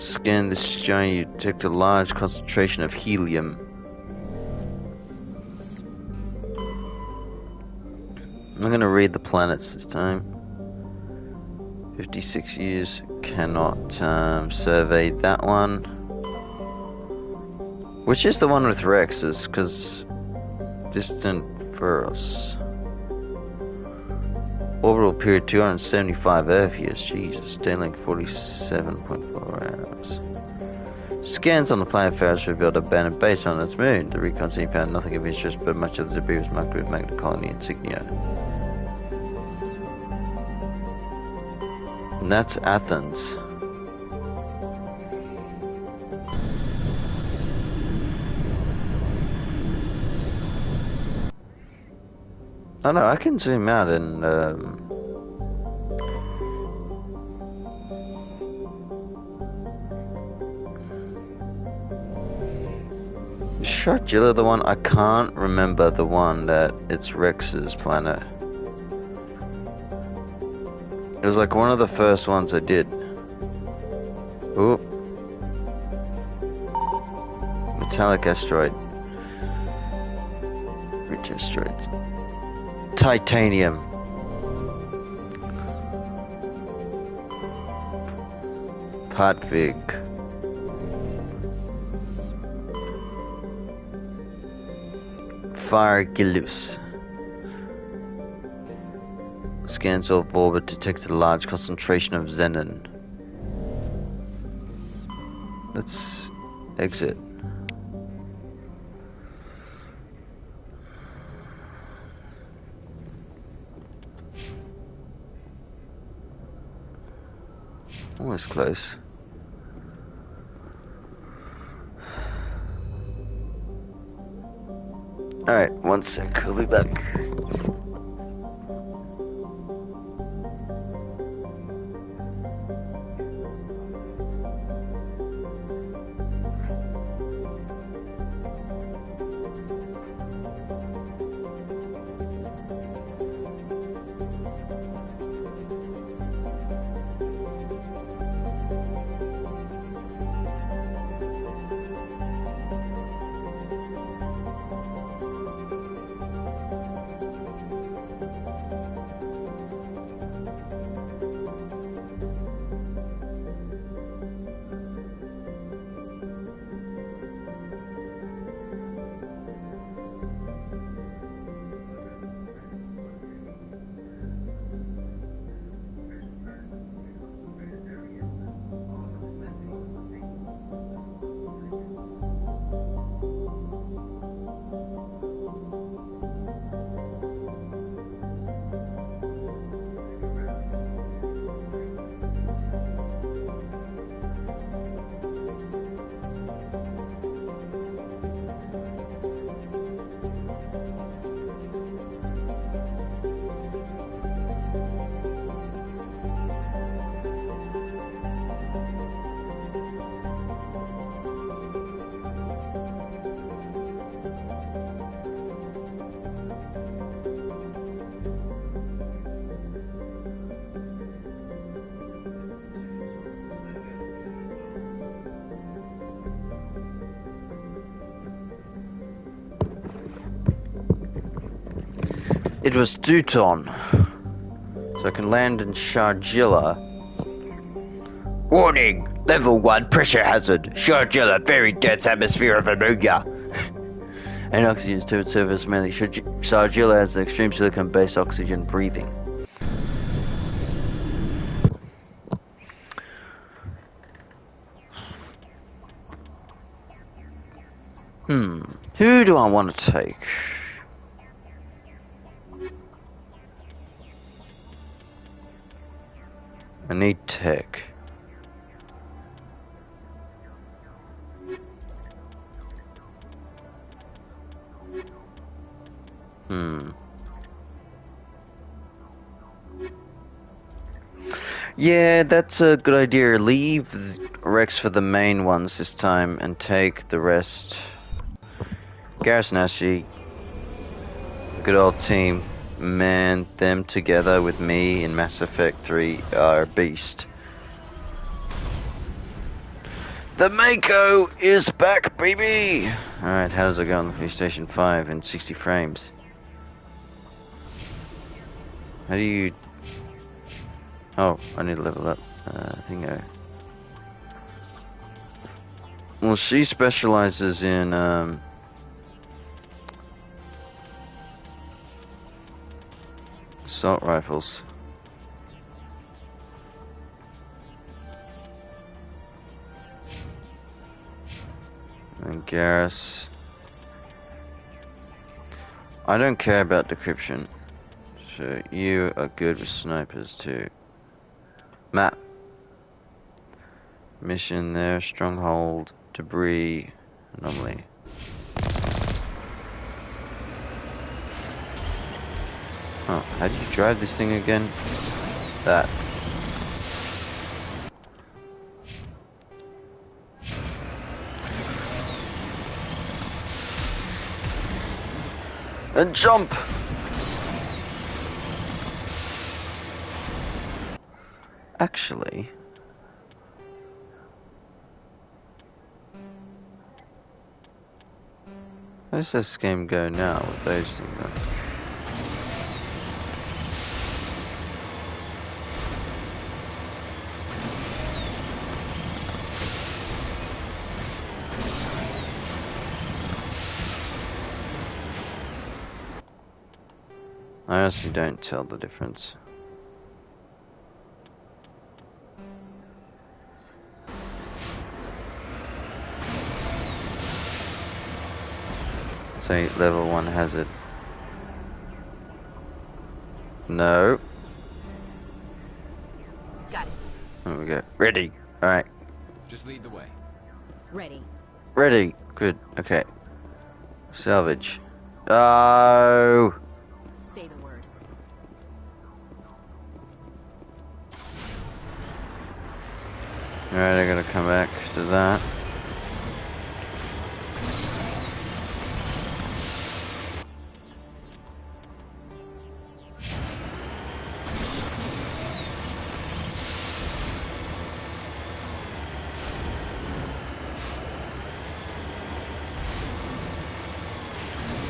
Scan this giant, you detect a large concentration of helium. I'm gonna read the planets this time. 56 years, cannot survey that one. Which is the one with Rexes, because distant Veros. Orbital period 275 Earth years, Jesus. Day length 47.4 hours. Scans on the planet Ferris revealed an abandoned base on its moon. The recon team found nothing of interest, but much of the debris was marked with magna colony insignia. And that's Athens. Oh no, I can zoom out and is Sharjilla the one? I can't remember the one that it's Rex's planet. It was like one of the first ones I did. Ooh. Metallic asteroid. Rich asteroids. Titanium. Potvig. Fargilus. Scans of orbit detected a large concentration of xenon. Let's exit. Almost close. Alright, one sec, I'll be back. It was Duton. So I can land in Sharjilla. Warning! Level 1 pressure hazard. Sharjilla, very dense atmosphere of ammonia. And oxygen to its surface mainly. Sharjilla has an extreme silicon-based oxygen breathing. Who do I want to take? I need tech. Yeah, that's a good idea. Leave Rex for the main ones this time and take the rest. Garrison Ashley, good old team. Man, them together with me in Mass Effect 3 are a beast. The Mako is back, baby! Alright, how does it go on the PlayStation 5 in 60 frames? How do you... Oh, I need to level up. I think I... Well, she specializes in, assault rifles. And Garrus. I don't care about decryption. So you are good with snipers too. Map. Mission there, stronghold, debris, anomaly. Oh, how do you drive this thing again? That. And jump! Actually... How does this game go now with those things on? I honestly don't tell the difference. Say level 1 hazard. No. Got it. There we go. Ready. Alright. Just lead the way. Ready. Ready. Good. Okay. Salvage. Oh. Say the word. Alright, I gotta come back to that.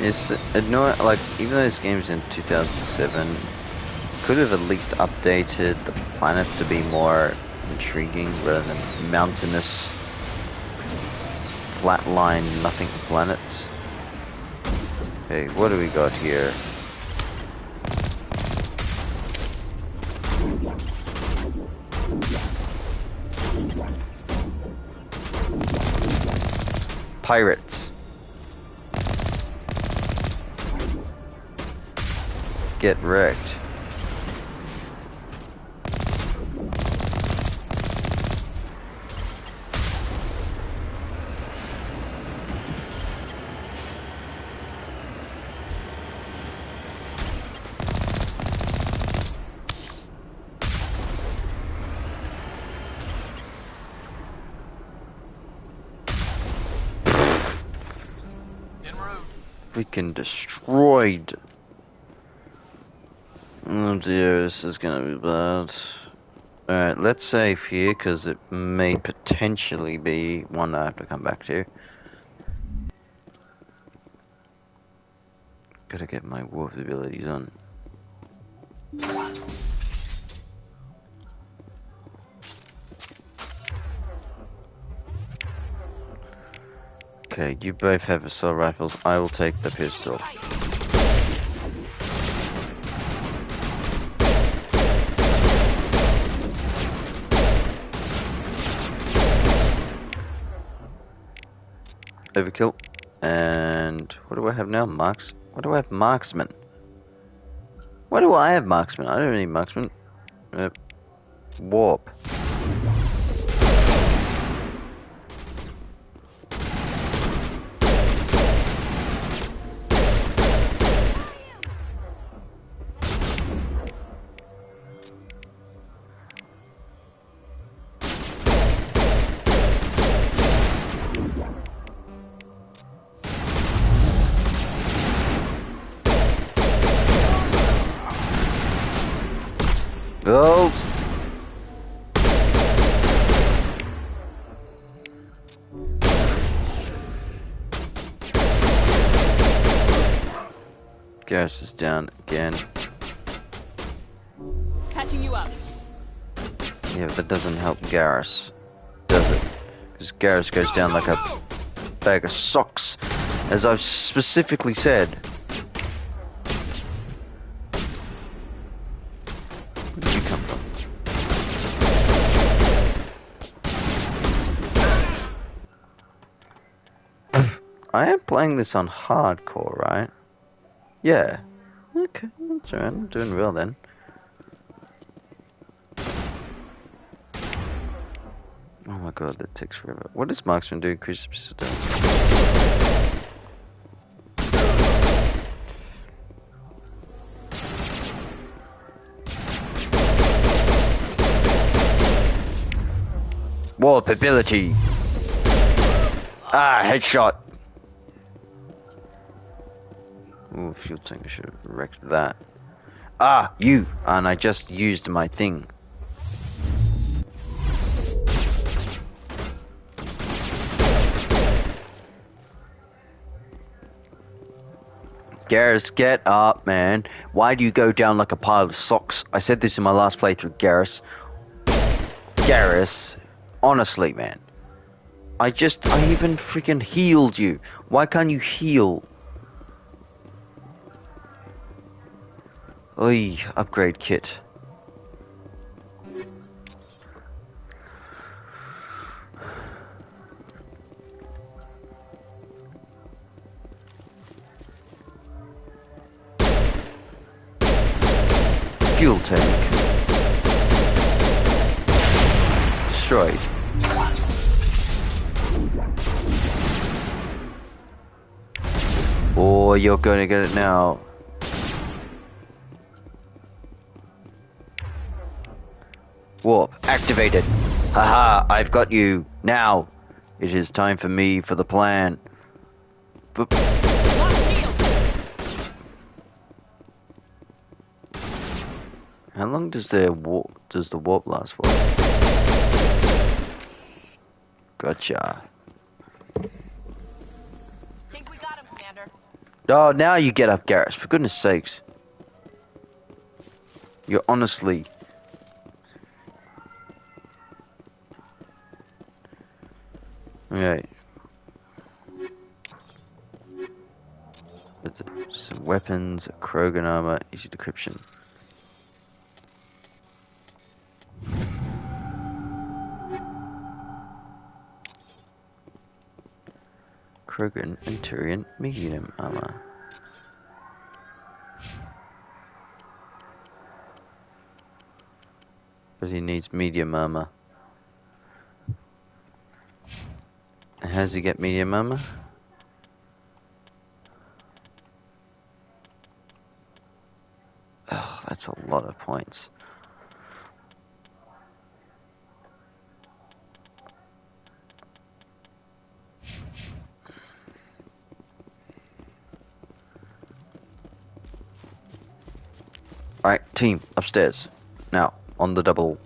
It's annoying, like, even though this game's in 2007, could have at least updated the planet to be more intriguing rather than mountainous, flatline, nothing planets. Okay, what do we got here? Pirates. Get wrecked. Freaking destroyed. Oh dear, this is gonna be bad. Alright, let's save here, because it may potentially be one I have to come back to. Gotta get my warp abilities on. Okay, you both have assault rifles. I will take the pistol. Overkill. And what do I have now? What do I have? Marksman. Why do I have marksman? I don't need marksman. Warp. Go! Garrus is down again. Catching you up. Yeah, but that doesn't help Garrus, does it? Because Garrus goes down like a bag of socks, as I've specifically said. Where did you come from? I am playing this on hardcore, right? Yeah. Okay, that's alright. I'm doing well then. Oh my god, that takes forever. What does marksman do? Increase warp ability. Ah, headshot. Ooh, fuel tank. I should have wrecked that. Ah, you. And I just used my thing. Garrus, get up, man. Why do you go down like a pile of socks? I said this in my last playthrough, Garrus. Garrus, honestly, man. I even freaking healed you. Why can't you heal? Oi, upgrade kit. Fuel tank. Destroyed. Oh, you're gonna get it now. Warp activated. Haha, I've got you. Now, it is time for me for the plan. But how long does the warp last for? Gotcha. Think we got him, Commander. Oh, now you get up, Garrus. For goodness sakes. You're honestly... Okay. Some weapons, Krogan armor, easy decryption. Krogan and Turian medium armor. But he needs medium armor. And how does he get medium armor? Oh, that's a lot of points. Alright, team, upstairs. Now, on the double.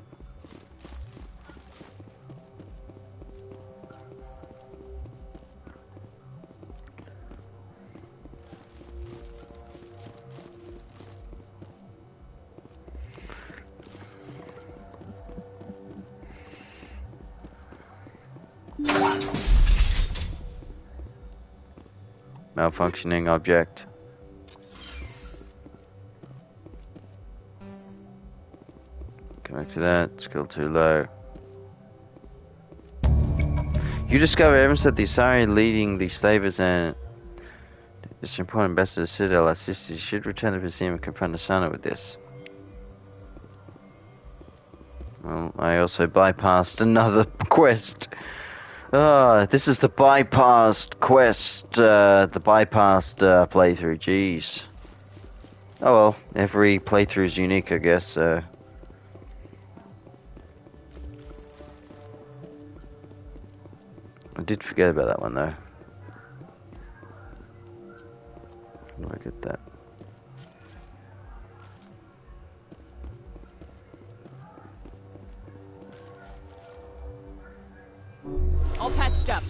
Malfunctioning object. Connect to that. Skill too low. You discover evidence that the Asari leading the slavers and this important ambassador Citadel assist you should return to the museum and confront Asana with this. Well, I also bypassed another quest. This is the bypassed quest, the bypassed playthrough, jeez. Oh well, every playthrough is unique, I guess, so... I did forget about that one, though. How do I get that? All patched up.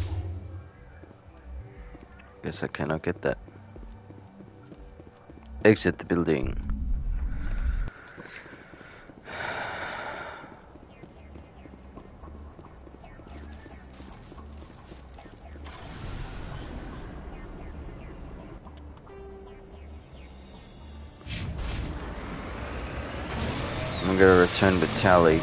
Guess I cannot get that. Exit the building. I'm gonna return to Tally.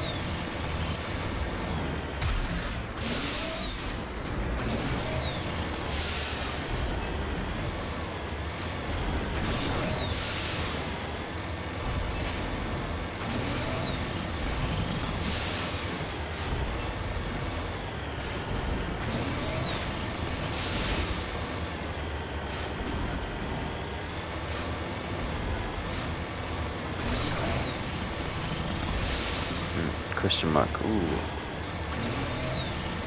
Question mark. Ooh.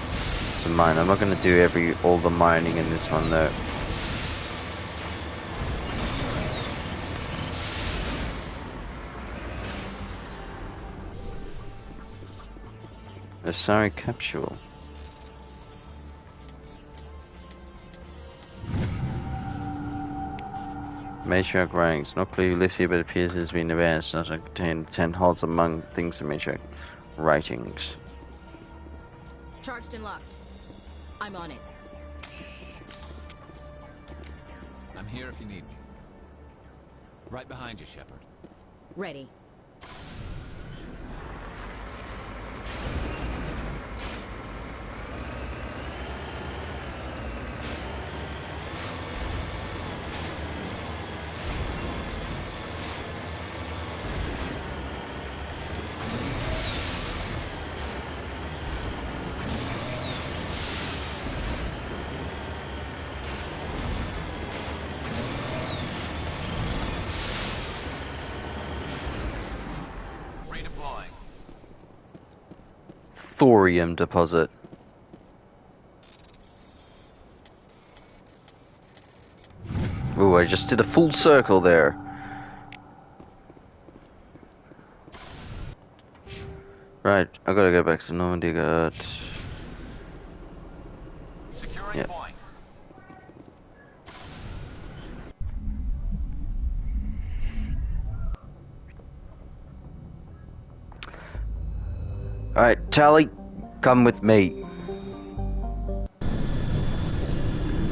It's a mine. I'm not going to do all the mining in this one though. Asari capsule. Matriarch writings. Not clearly listed here, but appears it has been advanced. Not contained 10 holds among things in Matriarch writings. Charged and locked. I'm on it. I'm here if you need me. Right behind you, Shepard. Ready. Thorium deposit. Ooh, I just did a full circle there. Right, I gotta go back to Normandy. Yep. Point. Alright, Tally, come with me.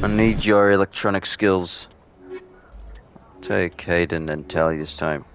I need your electronic skills. Take Hayden and Tally this time.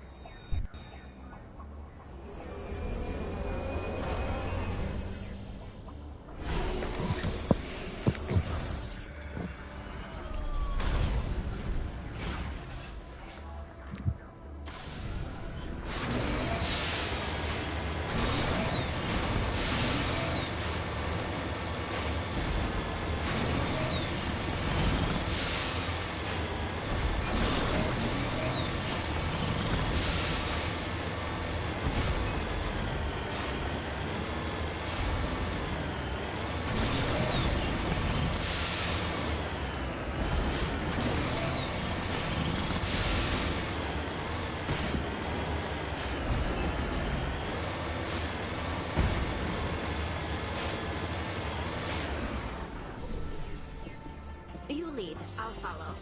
You lead, I'll follow.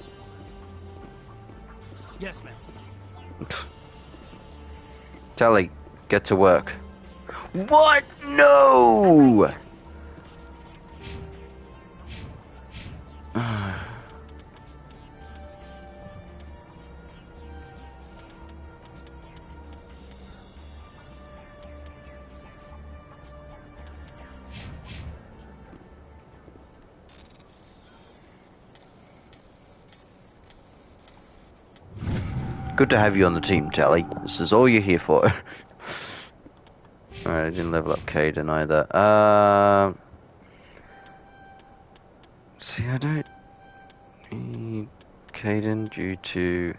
Yes, ma'am. Tally, get to work. What? No! Good to have you on the team, Tally. This is all you're here for. Alright, I didn't level up Caden either. See, I don't need Caden due to...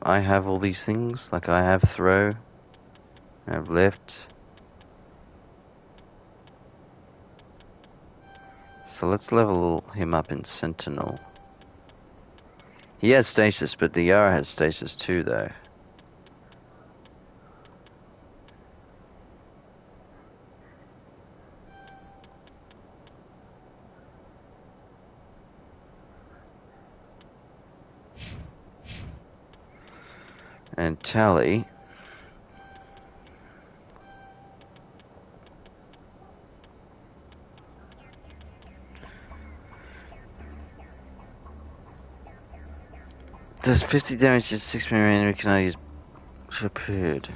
I have all these things, like I have throw, I have lift. So let's level him up in Sentinel. He has stasis, but the Yara has stasis too, though. And Tally. Does 50 damage to 6 million, can I use Shepard?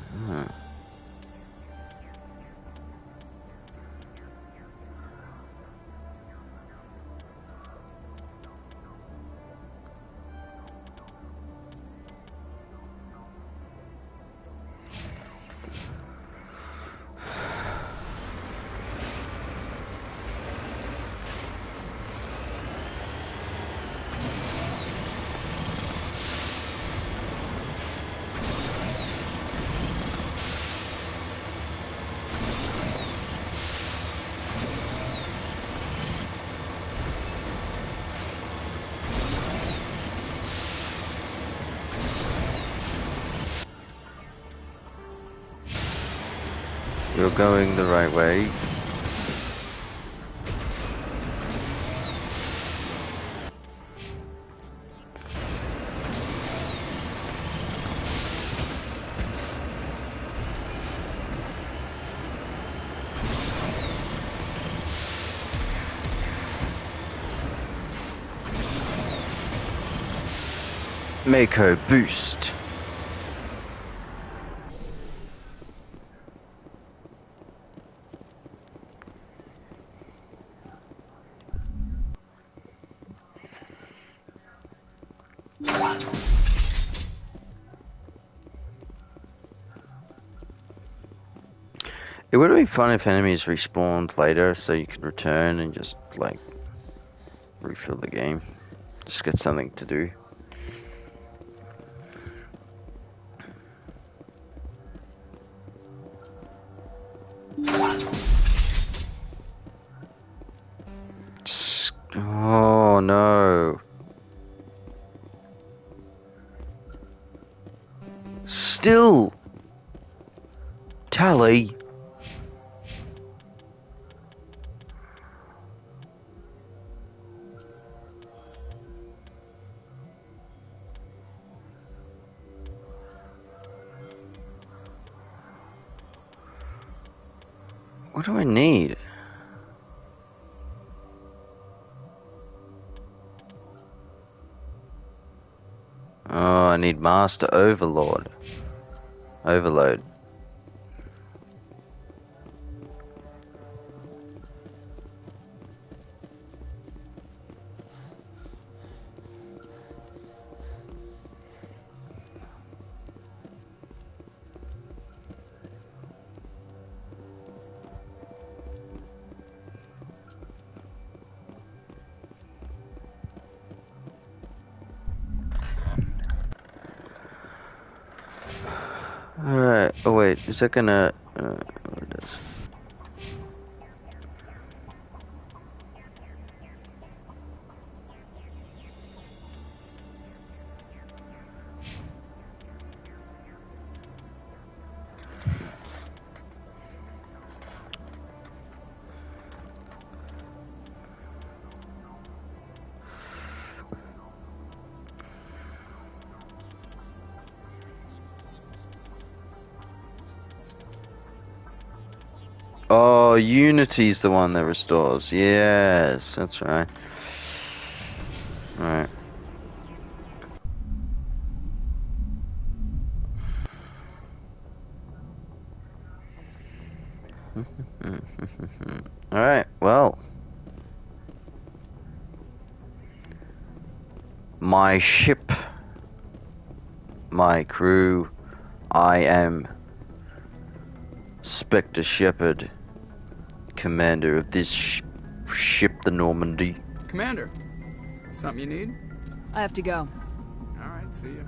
You're going the right way. Mako boost. It would have been fun if enemies respawned later so you could return and just, like, refill the game. Just get something to do. Oh no. Still. Tally. What do I need? Oh, I need Master Overload. Alright, oh wait, is that gonna... it does. Oh, Unity's the one that restores. Yes, that's right. Right. Alright, well. my ship, my crew. I am Spectre Shepard, commander of this ship, the Normandy. Commander, something you need? I have to go. All right, see you.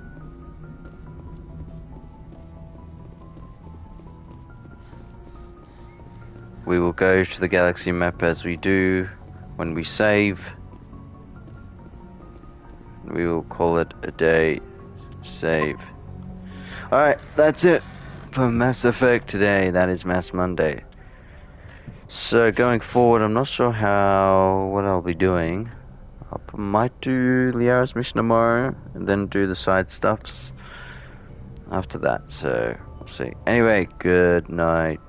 We will go to the galaxy map as we do when we save. We will call it a day. Save. Alright, that's it for Mass Effect today. That is Mass Monday. So going forward, I'm not sure what I'll be doing. I might do Liara's mission tomorrow and then do the side stuffs after that. So we'll see. Anyway, good night.